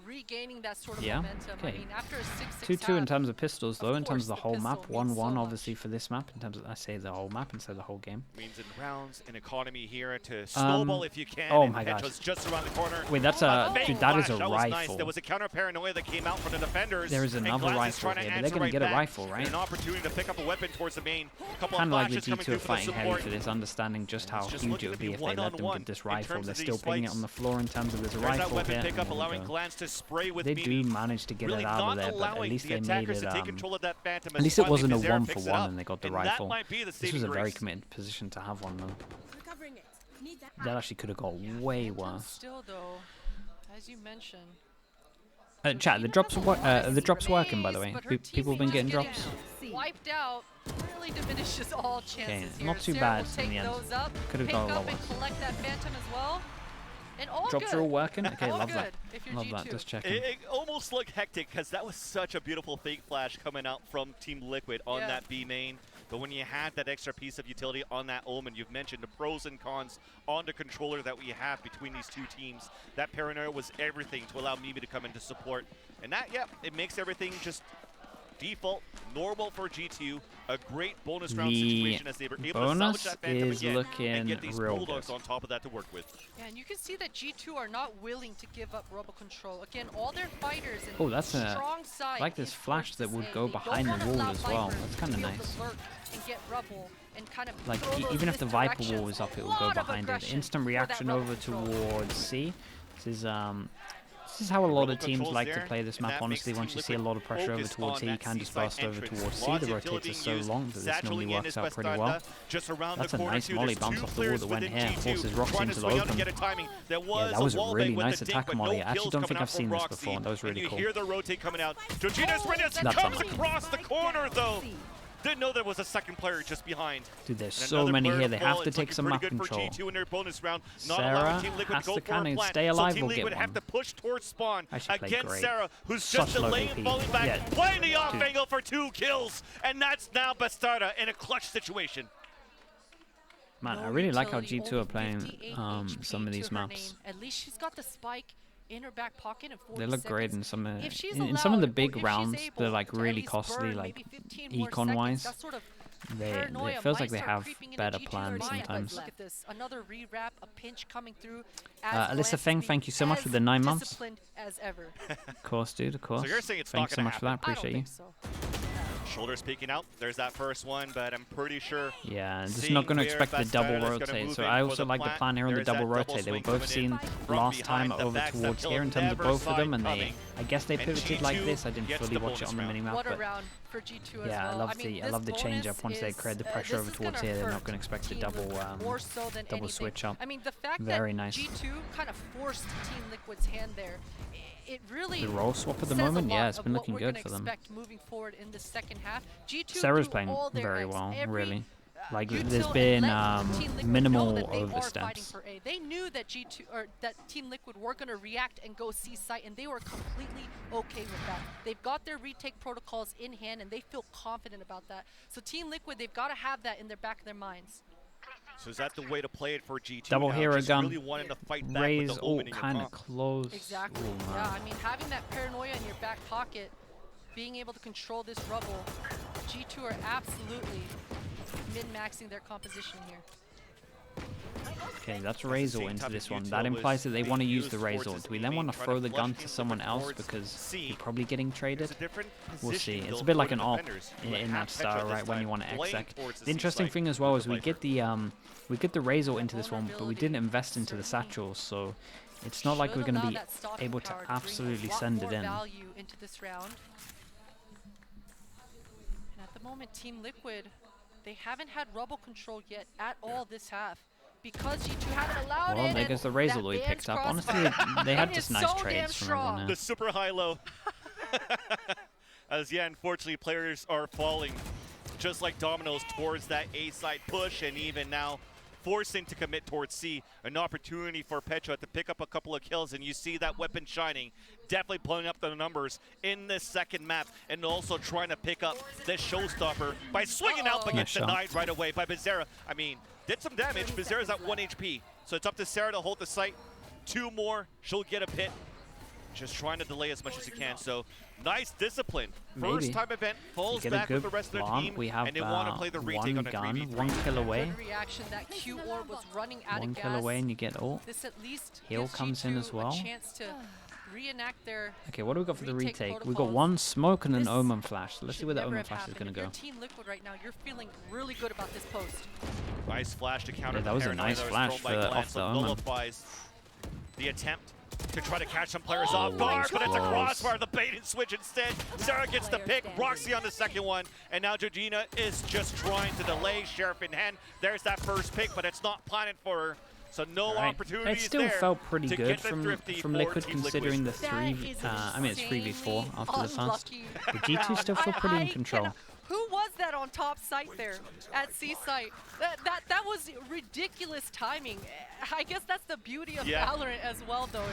S2: Regaining that sort of
S1: Yeah,
S2: momentum.
S1: okay.
S2: I mean, after a 6-6
S1: 2-2 in
S2: half,
S1: terms of pistols, though. In terms of the
S2: course,
S1: whole
S2: the
S1: map,
S2: pistol means
S1: 1-1
S2: so
S1: obviously
S2: much.
S1: for this map. In terms of, I say the whole map instead of the whole game.
S3: Means in rounds, an economy here to snowball if you can.
S1: oh
S3: and
S1: my gosh.
S3: Petra's just around the corner.
S1: Wait, that's
S3: A
S1: a
S3: fake
S1: dude. That is
S3: flash,
S1: a
S3: that was nice.
S1: rifle.
S3: There was a counter paranoia that came out from the defenders.
S1: There is
S3: and
S1: another
S3: Glance is
S1: rifle
S3: trying to
S1: here, but they're
S3: answer
S1: gonna
S3: right
S1: get a
S3: back.
S1: rifle,
S3: And
S1: right?
S3: an opportunity to pick up a weapon towards the main. A couple
S1: Kind
S3: of
S1: of like the
S3: flashes coming
S1: G2
S3: through
S1: are
S3: for the
S1: fighting heavy
S3: support.
S1: for this, understanding just how
S3: just
S1: huge
S3: looking
S1: it would
S3: to
S1: be
S3: be
S1: if they let them
S3: one-on-one
S1: get this
S3: in
S1: rifle.
S3: terms
S1: They're
S3: of
S1: still
S3: these
S1: putting it
S3: fights.
S1: on the floor in terms of this
S3: There's that
S1: rifle
S3: weapon
S1: hit.
S3: pickup,
S1: and there we
S3: allowing
S1: go.
S3: Glance to spray with
S1: They
S3: Mimi.
S1: do manage to get
S3: Really
S1: it out
S3: not
S1: of there, but at
S3: allowing
S1: least
S3: the
S1: they made
S3: attackers
S1: it.
S3: to take control of that Phantom.
S1: At least it
S3: finally
S1: wasn't a
S3: Bizarre
S1: 1-for-1
S3: picks it up,
S1: and they got the
S3: and
S1: rifle.
S3: That might be the
S1: This was
S3: saving
S1: a very
S3: grace.
S1: committed position to have one, though.
S4: Recovering it. Need that.
S1: That actually could have got way
S2: Phantom
S1: worse.
S2: still, though, as you mentioned.
S1: Chat, the drops working, by the way.
S2: But her
S1: People have been
S2: teammate
S1: getting
S2: just
S1: drops.
S2: Wiped out really diminishes all chances here.
S1: not too
S2: Sarah
S1: bad
S2: will
S1: in
S2: take
S1: the end.
S2: those up,
S1: Could've
S2: pick
S1: gone a
S2: up
S1: lot
S2: and
S1: worse.
S2: collect that Phantom as well. And all
S1: Drops
S2: good.
S1: are all working? Okay,
S2: All
S1: love that.
S2: good if you're
S1: Love that,
S2: G2.
S1: just checking.
S3: It almost looked hectic because that was such a beautiful fake flash coming out from Team Liquid on
S2: Yeah.
S3: that B main. But when you had that extra piece of utility on that Omen, you've mentioned the pros and cons on the controller that we have between these two teams. That paranoia was everything to allow Mimi to come into support. And that, yeah, it makes everything just default, normal for G2. A great bonus round
S1: The
S3: situation as they were able to salvage
S1: bonus
S3: that Phantom
S1: is
S3: again and
S1: looking
S3: get these
S1: real
S3: Bulldogs
S1: good.
S3: on top of that to work with.
S2: Yeah, and you can see that G2 are not willing to give up rubble control. Again, all their fighters and
S1: Oh, that's a-
S2: strong side
S1: I like this
S2: is
S1: flash
S2: towards
S1: that
S2: this
S1: would
S2: A.
S1: go
S2: They don't
S1: behind the
S2: wanna
S1: wall
S2: allow
S1: as well.
S2: Viper
S1: That's
S2: to
S1: kinda
S2: be able to
S1: nice.
S2: lurk and get rubble and kind of
S1: Like,
S2: throw those
S1: even if the Viper
S2: misdirections.
S1: wall is up, it will
S2: Lot
S1: go
S2: of
S1: behind it.
S2: aggression
S1: Instant
S2: for that
S1: reaction
S2: rubble
S1: over
S2: control.
S1: towards C. This is This is how a lot of teams
S3: controls
S1: like to
S3: there,
S1: play this
S3: and
S1: map,
S3: that
S1: honestly.
S3: makes
S1: Once
S3: Team
S1: you see a
S3: Liquid
S1: lot of pressure over
S3: focused
S1: towards
S3: on
S1: A, you
S3: that
S1: can just
S3: C-side
S1: burst over
S3: entrance.
S1: towards C.
S3: Lots
S1: The
S3: of utility
S1: rotators so
S3: used,
S1: long that this
S3: satcheling
S1: normally
S3: in
S1: works
S3: is
S1: out pretty
S3: Bastarda,
S1: well.
S3: just around
S1: That's
S3: the
S1: a
S3: corner
S1: nice
S3: too.
S1: molly
S3: There's
S1: bounce
S3: two
S1: off the wall
S3: players
S1: that went
S3: within
S1: here,
S3: G2
S1: forces Roxy
S3: trying to
S1: into the
S3: swing out and
S1: open.
S3: get a timing. There
S1: Yeah,
S3: was
S1: that was a
S3: wall
S1: really
S3: bang with
S1: nice
S3: the dink,
S1: attack
S3: but
S1: molly.
S3: no
S1: I actually
S3: kills
S1: don't
S3: coming
S1: think
S3: out
S1: I've seen
S3: from
S1: this
S3: Roxy.
S1: before. That was really
S3: and
S1: cool.
S3: you hear the rotate coming out. Georgina's Rennes
S1: That's
S3: comes
S1: unlucky.
S3: across the corner though. Didn't know there was a second player just behind.
S1: Dude, there's
S3: And
S1: so
S3: another
S1: many
S3: player
S1: here.
S3: to
S1: They
S3: fall.
S1: have to
S3: It's
S1: take
S3: looking
S1: some
S3: pretty
S1: map
S3: good for
S1: control.
S3: G2 in their bonus round. Not
S1: Sarah
S3: allowing Team Liquid
S1: has
S3: to go
S1: to
S3: for a
S1: kinda
S3: plant.
S1: stay alive
S3: So Team
S1: or get
S3: Liquid have
S1: one.
S3: to push towards spawn
S1: Actually played
S3: against
S1: great.
S3: Sarah, who's
S1: Such
S3: just
S1: low
S3: delaying,
S1: AP.
S3: falling back,
S1: Yeah.
S3: playing the off
S1: Dude.
S3: angle for 2 kills, and that's now Bastarda in a clutch situation.
S1: Man,
S2: No
S1: I really like how
S2: utility,
S1: G2 are
S2: only
S1: playing
S2: 58
S1: some of
S2: HP
S1: these
S2: to her
S1: maps.
S2: name. At least she's got the spike in her back pocket in 40
S1: They look great
S2: seconds.
S1: in some
S2: If she's
S1: in some of the
S2: allowed, or
S1: big
S2: if she's
S1: rounds.
S2: able
S1: They're like
S2: to at
S1: really
S2: least
S1: costly,
S2: burn
S1: like
S2: maybe 15 more
S1: econ
S2: seconds,
S1: wise.
S2: that sort of
S1: It
S2: paranoia
S1: feels
S2: might
S1: like they
S2: start
S1: have
S2: creeping into
S1: better
S2: G2's
S1: plans
S2: mind.
S1: sometimes.
S2: Look at this, another re-wrap, a pinch coming through. As
S1: Alyssa
S2: Glance's
S1: Feng,
S2: being
S1: thank you so much for
S2: as
S1: the 9 months.
S2: disciplined as ever.
S1: Of course, dude, of course.
S3: So you're saying it's
S1: Thanks
S3: not
S1: so
S3: gonna
S1: much for that.
S2: I don't
S1: Appreciate you.
S2: think so.
S3: Shoulders peeking out. There's that first one, but I'm pretty sure.
S1: Yeah, just
S3: Seeing
S1: not going to
S3: where
S1: expect the double
S3: Bastarda's gonna
S1: rotate.
S3: move
S1: So
S3: in
S1: I
S3: for
S1: also
S3: the
S1: like the
S3: plant.
S1: plan here on the
S3: There's
S1: double
S3: that double
S1: rotate. They were
S3: swing
S1: both
S3: coming
S1: seen
S3: in from
S1: last time
S3: behind. The
S1: over
S3: backstab
S1: towards
S3: kill
S1: here in terms of
S3: never
S1: both of
S3: saw
S1: them,
S3: it
S1: and
S3: coming.
S1: I guess they
S3: And
S1: pivoted like
S3: G2
S1: this. I didn't
S3: gets
S1: fully
S3: the
S1: watch it on the
S3: bonus
S1: minimap,
S2: What a
S1: but
S2: round for G2 as
S1: yeah,
S2: well.
S1: I love the change up once they create the pressure over towards here. They're not going to expect the double double switch up.
S2: I mean, the fact
S1: Very
S2: that
S1: nice.
S2: G2 kind of forced Team Liquid's hand there, it really
S1: The roll swap at the
S2: says a
S1: moment, yeah,
S2: lot
S1: it's
S2: of
S1: been
S2: what
S1: looking
S2: we're
S1: good
S2: gonna
S1: for them.
S2: expect moving forward in the second half. G2
S1: Sarah's
S2: threw
S1: playing
S2: all their
S1: very
S2: eggs,
S1: well,
S2: every,
S1: really. Like
S2: util
S1: there's
S2: and
S1: been
S2: let Team Liquid know
S1: minimal
S2: that they are fighting
S1: oversteps.
S2: for A. They knew that G2 or that Team Liquid were going to react and go C site, and they were completely okay with that. They've got their retake protocols in hand, and they feel confident about that. So Team Liquid, they've got to have that in their back of their minds.
S3: So is that the way to play it for G2?
S1: Double
S3: now?
S1: hero
S3: Just
S1: gun.
S3: really wanting to fight back
S1: Raise
S3: with the
S1: ult
S3: opening
S1: kind of
S3: of
S1: close.
S2: Exactly.
S1: Ooh,
S2: Yeah,
S1: man.
S2: I mean, having that paranoia in your back pocket, being able to control this rubble, G2 are absolutely min-maxing their composition here.
S1: Okay, that's Razor
S3: same
S1: into
S3: type
S1: this
S3: of
S1: one.
S3: util
S1: That implies that they
S3: was
S1: want to
S3: being
S1: use the
S3: used
S1: Razor.
S3: towards
S1: Do we
S3: his
S1: then
S3: teammate,
S1: want to
S3: trying
S1: throw
S3: to
S1: the
S3: flush
S1: gun to
S3: Team
S1: someone
S3: Liquid
S1: else
S3: towards
S1: because
S3: C.
S1: you're probably getting traded?
S3: It's a different
S1: We'll see.
S3: position
S1: It's
S3: build
S1: a bit
S3: for
S1: like
S3: the
S1: an AWP
S3: defenders.
S1: in
S3: Like
S1: that
S3: half
S1: style,
S3: Petra
S1: right?
S3: this
S1: When you
S3: time,
S1: want to
S3: playing
S1: exec.
S3: towards the
S1: The interesting
S3: C-site
S1: thing as well
S3: with
S1: is
S3: the
S1: we get the Razor into this one, but we didn't invest into the satchels, so it's not like we're going to be able to absolutely send it in.
S2: Value into this round. And at the moment, Team Liquid, they haven't had rubble control yet at all this half. Because G2 haven't allowed it.
S1: Well, there
S2: and
S1: goes the Razor
S2: that
S1: that we
S2: Dan's
S1: picked up. Honestly,
S2: crossfire.
S1: they had
S2: It
S1: just
S2: is
S1: nice
S2: so damn
S1: trades from
S2: strong.
S1: everyone
S3: The
S1: else.
S3: super high-low. As, yeah, unfortunately, players are falling just like dominoes towards that A-side push, and even now forcing to commit towards C. An opportunity for Petra to pick up a couple of kills, and you see that weapon shining, definitely blowing up the numbers in this second map, and also trying to pick up this showstopper by swinging out, but
S1: Nice
S3: gets
S1: shot.
S3: denied right away by Bizarra. I mean, did some damage. Bizarra's at 1 HP, so it's up to Sarah to hold the site. 2 more, she'll get a pit. Just trying to delay as much as you can. So nice discipline. First time event falls
S1: Get a
S3: back with
S1: good
S3: the rest of the
S1: plant.
S3: team,
S1: We have
S3: and they want to play the retake
S1: one
S3: on a
S1: gun,
S3: 3v3.
S1: 1 kill away.
S2: Good reaction. That Q orb was running out
S1: One
S2: of
S1: kill
S2: gas.
S1: away and you get ult.
S2: This at least
S1: Heal
S2: gives
S1: comes in
S2: G2
S1: as well.
S2: a chance to reenact their
S1: Okay, what do we got for the
S2: retake
S1: retake? We've got
S2: protocols.
S1: 1 smoke and an
S2: This
S1: Omen flash. So let's see
S2: should
S1: where the
S2: never
S1: Omen
S2: have
S1: flash is
S2: happened.
S1: going to
S2: If
S1: go.
S2: you're Team Liquid right now, you're feeling really good about this post.
S3: Nice flash to counter
S1: Yeah,
S3: the
S1: that was a
S3: paranoia
S1: nice
S3: that
S1: flash
S3: thrown by
S1: for-
S3: Glenn,
S1: off
S3: so
S1: the Omen.
S3: nullifies the attempt to try to catch some players
S1: Oh,
S3: off guard, but it's a
S1: close.
S3: crossfire, the bait and switch instead. Sarah gets the pick, Roxy on the second one, and now Georgina is just trying to delay Sheriff in hand. There's that first pick, but it's not planted for her. So no
S1: Right.
S3: opportunities
S1: It still
S3: there
S1: felt pretty
S3: to
S1: good
S3: get the
S1: from
S3: thrifty for
S1: Liquid,
S3: Team
S1: considering the
S2: That
S1: 3.
S2: is
S1: I mean, it's 3v4
S2: insanely
S1: after the first.
S2: unlucky.
S1: The G2 still feel pretty in control.
S2: cannot- Who was that on top site there at C site? That was ridiculous timing. I guess that's the beauty of
S3: Yeah.
S2: Valorant as well, though,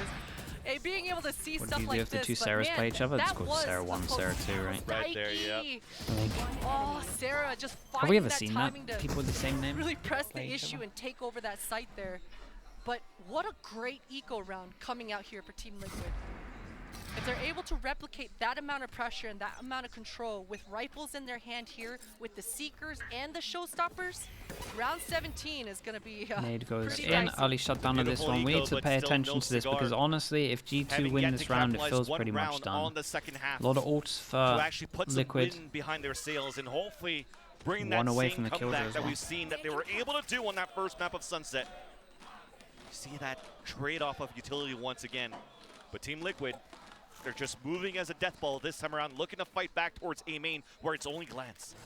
S2: is being able to see
S1: What
S2: stuff
S1: do you do
S2: like
S1: if the
S2: this.
S1: two
S2: but
S1: Sarahs
S2: man,
S1: play each other? It's
S2: that
S1: called
S2: was
S1: Sarah 1,
S2: supposed
S1: Sarah
S2: to
S1: 2, right?
S3: Right there,
S2: Nike.
S3: yep.
S2: Oh, Sarah just
S1: Have we
S2: finding
S1: ever
S2: that
S1: seen that?
S2: timing to
S1: People with the same name?
S2: really press the
S1: play each
S2: issue
S1: other?
S2: and take over that site there. But what a great eco round coming out here for Team Liquid. If they're able to replicate that amount of pressure and that amount of control with rifles in their hand here, with the Seekers and the Showstoppers, round 17 is going to be
S1: Nade goes
S2: pretty
S1: in,
S2: dicey.
S1: early shutdown of this
S3: Beautiful
S1: one. We
S3: eco,
S1: need to
S3: but
S1: pay
S3: still
S1: attention
S3: no
S1: to this
S3: cigar.
S1: because honestly, if G2
S3: Having
S1: win
S3: yet
S1: this
S3: to
S1: round, it
S3: capitalize
S1: feels
S3: one
S1: pretty much
S3: round
S1: done.
S3: on the second half.
S1: A lot of ults
S3: To
S1: for
S3: actually put some
S1: Liquid.
S3: wind behind their sails and hopefully bring
S1: One
S3: that
S1: away
S3: same
S1: from the Killjoy
S3: comeback
S1: as
S3: that
S1: well.
S3: we've seen that they were able to do on that first map of Sunset. See that trade-off of utility once again. But Team Liquid, they're just moving as a death ball this time around, looking to fight back towards A main, where it's only Glance.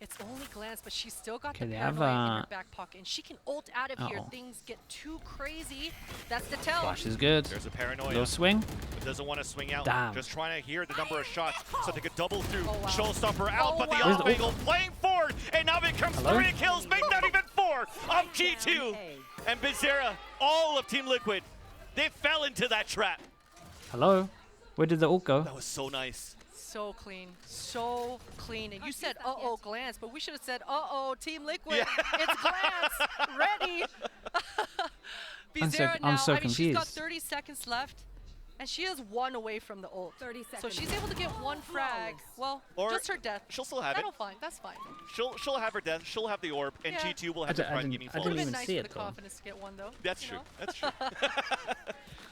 S2: It's only Glance, but she's still got the
S1: they have,
S2: paranoia in her back pocket, and she can ult out of here. Things get too crazy. That's the tell.
S1: Flash is good.
S3: There's a paranoia.
S1: Little swing.
S3: But doesn't want to swing out.
S1: Damn.
S3: Just trying to hear the number of shots so they could double through.
S2: Oh, wow.
S3: Showstopper out, but the
S2: wow.
S3: off angle playing forward, and now it becomes
S1: Hello?
S3: 3 kills, make that even 4 of G2. And Bizarra, all of Team Liquid, they fell into that trap.
S1: Hello? Where did the ult go?
S3: That was so nice.
S2: So clean. So clean. And you said, uh-oh, Glance, but we should have said, uh-oh, Team Liquid.
S3: Yeah.
S2: It's Glance. Ready. Bizarra
S1: I'm so
S2: I mean, she's got
S1: confused.
S2: 30 seconds left, and she is 1 away from the ult.
S4: 30
S2: So
S4: seconds.
S2: she's able to get 1 frag. Well,
S3: Or
S2: just her death.
S3: She'll still have
S2: That'll
S3: it.
S2: fine. That's fine.
S3: She'll have her death. She'll have the orb, and
S2: Yeah.
S3: G2 will have the front gaming
S1: I
S2: Would
S1: didn't
S2: have
S1: even
S2: been nice
S1: see
S2: for
S1: it,
S2: the
S1: though.
S2: confidence to get 1, though.
S3: That's
S2: you
S3: true.
S2: know?
S3: That's true.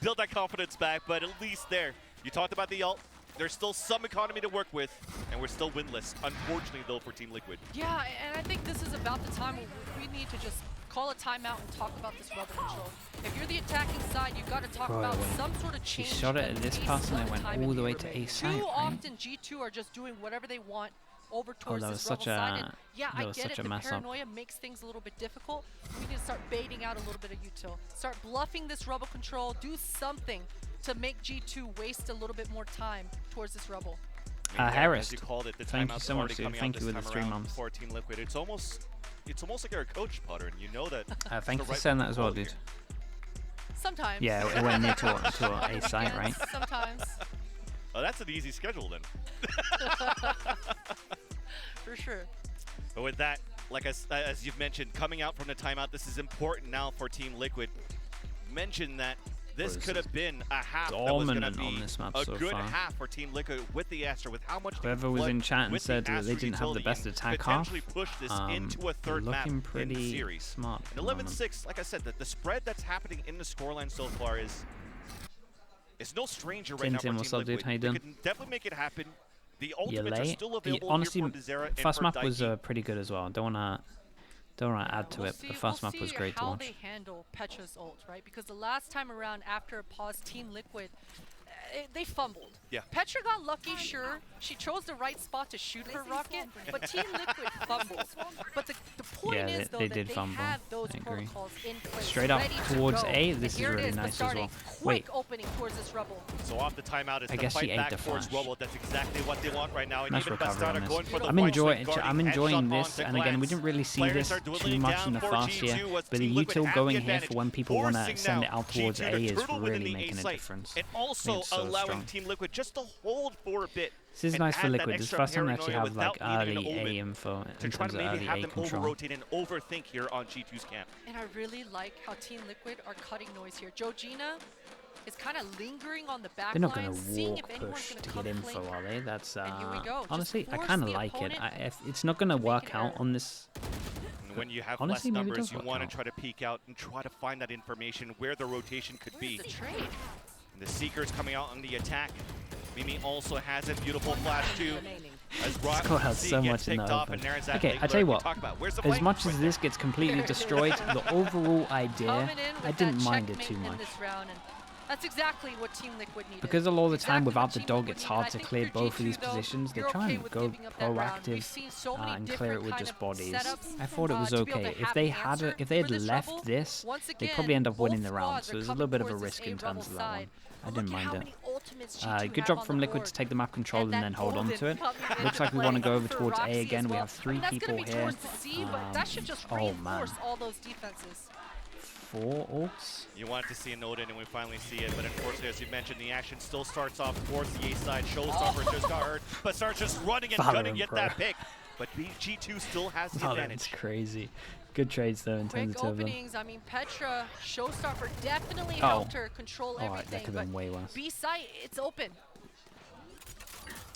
S3: Build that confidence back, but at least there. You talked about the ult. There's still some economy to work with, and we're still winless. Unfortunately, though, for Team Liquid.
S2: Yeah, and I think this is about the time where we need to just call a timeout and talk about this rebel control. If you're the attacking side, you've got to talk about some sort of
S1: She
S2: change.
S1: shot it
S2: in
S1: at this
S2: pace
S1: pass and
S2: of
S1: it went
S2: time
S1: all
S2: in
S1: the way
S2: here.
S1: to A site,
S2: Too
S1: right?
S2: often, G2 are just doing whatever they want over towards
S1: that was
S2: this rebel
S1: such a-
S2: side. And yeah,
S1: that
S2: I
S1: was
S2: get
S1: such
S2: it.
S1: a
S2: The
S1: mess up.
S2: paranoia makes things a little bit difficult. We need to start baiting out a little bit of util. Start bluffing this rebel control. Do something to make G2 waste a little bit more time towards this rebel.
S3: Harris, as you called it, the
S1: Thank you
S3: timeout's
S1: so much,
S3: already
S1: dude.
S3: coming
S1: Thank
S3: out
S1: you
S3: this
S1: with the
S3: time
S1: 3
S3: around
S1: months.
S3: for Team Liquid. It's almost like you're a coach, Potter, and you know that.
S1: Thank you
S3: the
S1: for
S3: right
S1: saying that
S3: move
S1: as well,
S3: forward
S1: dude.
S2: Sometimes.
S1: Yeah, it went near to A site, right?
S2: Sometimes.
S3: Oh, that's an easy schedule then.
S2: For sure.
S3: But with that, like as you've mentioned, coming out from the timeout, this is important now for Team Liquid. Mention that this could have been a half that was going to
S1: dominant on
S3: be
S1: this map
S3: a
S1: so
S3: good
S1: far.
S3: half for Team Liquid with the Astra, with how much
S1: Whoever was in chat and
S3: with the
S1: said that they
S3: Astra
S1: didn't have the
S3: utility
S1: best
S3: and
S1: attack half,
S3: potentially push this into a third map
S1: looking
S3: in
S1: pretty
S3: the series.
S1: smart.
S3: And 11-6, like I said, the spread that's happening in the scoreline so far is no stranger right now for
S1: Tintin,
S3: Team
S1: what's up,
S3: Liquid.
S1: dude? How you
S3: They
S1: doing?
S3: can definitely make it happen. The ultimates are
S1: late.
S3: still available
S1: Honestly,
S3: here for Bizarra and
S1: first
S3: for
S1: map was
S3: Daiki.
S1: pretty good as well. Don't wanna add to it. But the first map was great to
S2: We'll
S1: watch.
S2: see how they handle Petra's ult, right? Because the last time around, after a pause, Team Liquid, they fumbled.
S3: Yeah.
S2: Petra got lucky, sure. She chose the right spot to shoot her rocket, but Team Liquid fumbled. But the point
S1: Yeah,
S2: is, though,
S1: they
S2: that
S1: did
S2: they
S1: fumble.
S2: have those
S1: I agree.
S2: protocols in place,
S1: Straight up
S2: ready to
S1: towards
S2: go.
S1: A,
S2: And
S1: this is
S2: here it
S1: really
S2: the
S1: nice as
S2: starting.
S1: well.
S2: Quick
S1: Wait.
S2: opening towards this rebel.
S3: So off the timeout is
S1: I
S3: to
S1: guess she
S3: fight
S1: ate
S3: back
S1: the
S3: towards
S1: flash.
S3: Rubble. That's exactly what they want right now. And
S1: Nice
S3: even
S1: recovery on
S3: Bastarda
S1: this.
S3: going for the
S1: I'm
S3: white
S1: enjoying
S3: swing,
S1: I'm
S3: guarding
S1: enjoying
S3: headshot
S1: this,
S3: onto
S1: and again, we
S3: Glance.
S1: didn't really see
S3: Players
S1: this
S3: are
S1: too
S3: dwindling
S1: much
S3: down
S1: in the
S3: for
S1: fast
S3: G2
S1: year,
S3: as
S1: but the
S3: Team Liquid
S1: util
S3: have
S1: going
S3: the
S1: here
S3: advantage,
S1: for when people want to
S3: forcing
S1: send
S3: now
S1: it out towards
S3: G2
S1: A
S3: to
S1: is
S3: turtle within
S1: really
S3: the A
S1: making a
S3: site.
S1: difference.
S3: And
S1: I
S3: also
S1: think it's so
S3: allowing
S1: strong.
S3: Team Liquid just to hold for a bit.
S1: This is
S3: and
S1: nice for
S3: add that
S1: Liquid. This is the
S3: extra
S1: first time they actually
S3: paranoia
S1: have like
S3: without needing
S1: early
S3: an
S1: A
S3: omen
S1: info
S3: to
S1: in
S3: try
S1: terms
S3: to
S1: of
S3: maybe
S1: early
S3: have
S1: A
S3: them
S1: control.
S3: over-rotate and overthink here on G2's camp.
S2: And I really like how Team Liquid are cutting noise here. Georgina is kind of lingering on the back
S1: They're not
S2: line,
S1: going to
S2: seeing
S1: walk
S2: if anyone's
S1: push
S2: going
S1: to
S2: come
S1: get
S2: flank
S1: info,
S2: her.
S1: are they? That's
S2: And here we go. Just
S1: honestly, I
S2: force
S1: kind of
S2: the
S1: like it.
S2: opponent
S1: If it's not going to
S2: make
S1: work
S2: an
S1: out
S2: error.
S1: on this.
S3: And when you have
S1: Honestly,
S3: less
S1: maybe it
S3: numbers,
S1: does
S3: you
S1: work
S3: want to
S1: out.
S3: try to peek out and try to find that information where the rotation could be.
S2: Where's the trade?
S3: And the Seeker's coming out on the attack. Mimi also has a beautiful flash too. As
S1: Score has so much in
S3: picked
S1: the
S3: off,
S1: open.
S3: and there's that
S1: Okay,
S3: late
S1: I tell you
S3: lurk we
S1: what,
S3: talked about. Where's the
S1: as
S3: flank?
S1: much
S3: Right
S1: as
S3: there.
S1: this gets completely destroyed, the overall idea,
S2: Coming in with
S1: I didn't
S2: that
S1: mind it
S2: checkmate
S1: too
S2: in
S1: much.
S2: this round, and that's exactly what Team Liquid needed.
S1: Because a lot of the time
S2: Exactly
S1: without
S2: what
S1: the
S2: Team
S1: dog,
S2: Liquid
S1: it's
S2: needed.
S1: hard
S2: I
S1: to
S2: think
S1: clear
S2: for
S1: both of these
S2: G2 though,
S1: positions. They're
S2: you're
S1: trying
S2: okay
S1: to
S2: with
S1: go
S2: giving up that round. We've
S1: proactive
S2: seen so many
S1: and clear it
S2: different
S1: with
S2: kind
S1: just
S2: of
S1: bodies.
S2: setups,
S1: I thought it was
S2: to be able
S1: okay.
S2: to
S1: If
S2: have
S1: they
S2: an
S1: had
S2: answer
S1: if they had
S2: for this
S1: left
S2: rebel.
S1: this,
S2: Once
S1: they'd
S2: again,
S1: probably end up winning
S2: both
S1: the round.
S2: squads
S1: So
S2: are
S1: there's a
S2: coming
S1: little bit of a
S2: towards this
S1: risk in
S2: A
S1: terms
S2: rebel
S1: of that one.
S2: side.
S1: I
S2: Look
S1: didn't
S2: at
S1: mind
S2: how
S1: it.
S2: many ultimates G2
S1: Good
S2: have
S1: job
S2: on
S1: from
S2: the
S1: Liquid
S2: board.
S1: to take the map control and
S2: that
S1: then hold on
S2: Gozen
S1: to it.
S2: coming into
S1: Looks like we want to
S2: play
S1: go over
S2: for
S1: towards
S2: Roxy
S1: A
S2: as
S1: again. We
S2: well.
S1: have three
S2: That's
S1: people
S2: gonna be
S1: here.
S2: towards the C, but that should just
S1: Oh man,
S2: reinforce all those defenses.
S1: 4 ults.
S3: You wanted to see a note in, and we finally see it. But unfortunately, as you mentioned, the action still starts off towards the A side. Showstopper just got hurt, but starts just running and gunning,
S1: Valorant,
S3: get
S1: bro.
S3: that pick. But G2 still has the
S1: Valorant's
S3: advantage.
S1: crazy. Good trades though in terms
S2: Quick
S1: of them.
S2: openings. I mean, Petra, Showstopper definitely
S1: Oh.
S2: helped her control
S1: Alright, that
S2: everything.
S1: could have been
S2: But
S1: way worse.
S2: B site, it's open.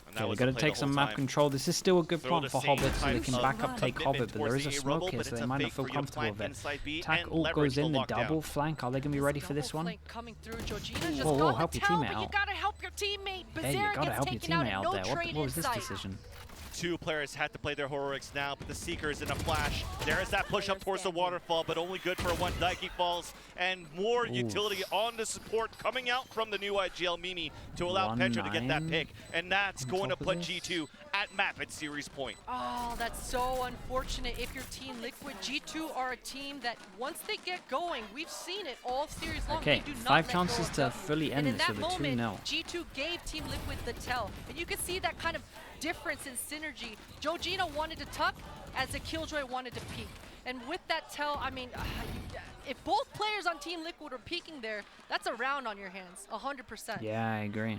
S3: And that
S1: Okay, we
S3: was
S1: got
S3: the
S1: to
S3: play
S1: take
S3: the
S1: some
S3: whole
S1: map
S3: time.
S1: control. This is still a good
S3: Throw
S1: plot
S3: the
S1: for
S3: same
S1: Hobbit, so they
S3: type
S1: can
S3: of
S1: back up, take
S3: commitment
S1: Hobbit, but there
S3: towards
S1: is a
S3: the A
S1: smoke
S3: rebel,
S1: here,
S3: but
S1: so
S3: it's
S1: they
S3: a
S1: might not
S3: fake
S1: feel
S3: for you to
S1: comfortable
S3: plant
S1: with it.
S3: inside B
S1: Attack
S3: and
S1: ult
S3: leverage
S1: goes in, the
S3: lockdown.
S1: double flank. Are they going to be ready for this
S2: Double
S1: one?
S2: flank coming through. Georgina
S1: Whoa,
S2: just
S1: whoa,
S2: got
S1: help
S2: the
S1: your
S2: tell,
S1: teammate
S2: but you
S1: out.
S2: gotta help your teammate.
S1: Hey, you
S2: Bizarra
S1: got to
S2: gets
S1: help your
S2: taken out
S1: teammate
S2: and
S1: out
S2: no
S1: there.
S2: trade
S1: What was this
S2: inside.
S1: decision?
S3: Two players had to play their heroics now, but the Seekers in a flash. There is that push up towards the waterfall, but only good for one. Daiki falls, and more utility on the support coming out from the new IGL Mimi to allow Petra to get that pick. And that's going to put G2 at map at series point.
S2: Oh, that's so unfortunate if you're Team Liquid. G2 are a team that once they get going, we've seen it all series long.
S1: Okay,
S2: they do not
S1: 5
S2: let
S1: chances
S2: go
S1: to
S2: of W.
S1: fully end
S2: and
S1: this
S2: in
S1: with a
S2: that
S1: 2-0.
S2: moment, G2 gave Team Liquid the tell. And you can see that kind of difference in synergy. Jojina wanted to tuck as a Killjoy wanted to peek. And with that tell, I mean, if both players on Team Liquid are peeking there, that's a round on your hands, 100%.
S1: Yeah, I agree.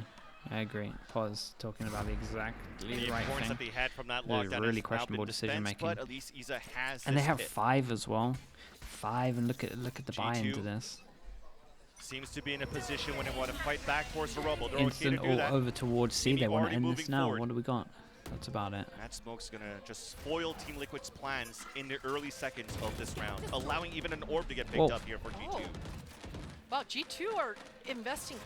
S1: I agree. Pause talking about the exactly right
S3: Importance
S1: thing.
S3: that they had from that
S1: It was
S3: lockdown
S1: really
S3: has now
S1: questionable
S3: been
S1: decision
S3: dispensed,
S1: making.
S3: but at least Iza has
S1: And they
S3: this
S1: have
S3: pick.
S1: 5 as well. 5, and look at the buy into
S3: G2
S1: this.
S3: Seems to be in a position when they want to fight back towards the Rumble. They're
S1: Instant
S3: okay to do
S1: all
S3: that.
S1: over towards C.
S3: Mimi
S1: They want to
S3: already
S1: end this
S3: moving
S1: now.
S3: forward.
S1: What do we got? That's about it.
S3: That smoke's gonna just spoil Team Liquid's plans in the early seconds of this round, allowing even an orb to get picked
S1: Whoa.
S3: up here for G2.
S2: Oh. Wow, G2 are investing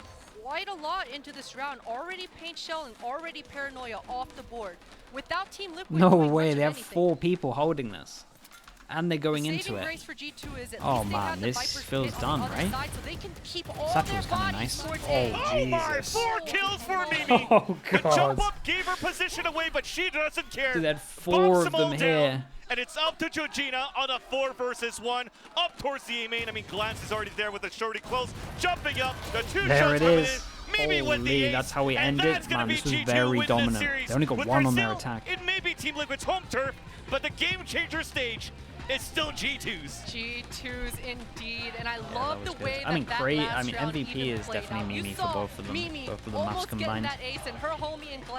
S2: quite a lot into this round. Already Paint Shell and already Paranoia off the board. Without Team Liquid
S1: No
S2: doing
S1: way.
S2: much
S1: They
S2: of
S1: have
S2: anything.
S1: 4 people holding this. And they're going
S2: The
S1: into
S2: saving
S1: it.
S2: grace for G2 is at
S1: Oh,
S2: least they
S1: man,
S2: have the
S1: this
S2: Viper's
S1: feels
S2: pit
S1: done,
S2: on the other
S1: right?
S2: side, so they can keep all
S1: Satchel's
S2: their
S1: kinda
S2: bodies
S1: nice.
S2: towards
S1: Oh,
S2: A.
S3: Oh my,
S1: Jesus.
S3: 4 kills for Mimi!
S1: Oh,
S3: The
S1: God.
S3: jump up gave her position away, but she doesn't care.
S1: Dude, they had
S3: Bumps
S1: 4 of
S3: all
S1: them
S3: down,
S1: here.
S3: and it's up to Jojina on a 4 versus 1. Up towards the A main. I mean, Glance is already there with the shorty close. Jumping up. The 2
S1: There
S3: shots
S1: it
S3: coming
S1: is.
S3: in. Mimi with the
S1: Holy,
S3: ace,
S1: that's how we
S3: and
S1: end it.
S3: that's gonna
S1: Man,
S3: be
S1: this was
S3: G2
S1: very
S3: winning the
S1: dominant.
S3: series.
S1: They only got
S3: With
S1: 1 on their
S3: Brazil,
S1: attack.
S3: It may be Team Liquid's home turf, but the game changer stage is still G2's.
S2: G2's indeed, and I love
S1: that
S2: the
S1: was good.
S2: way
S1: I mean,
S2: that
S1: great.
S2: last
S1: I mean,
S2: round
S1: MVP
S2: even
S1: is
S2: played
S1: definitely
S2: out. You
S1: Mimi for
S2: saw
S1: both of them.
S2: Mimi
S1: Both of the maps
S2: almost getting
S1: combined.
S2: that ace, and her homie and Glenn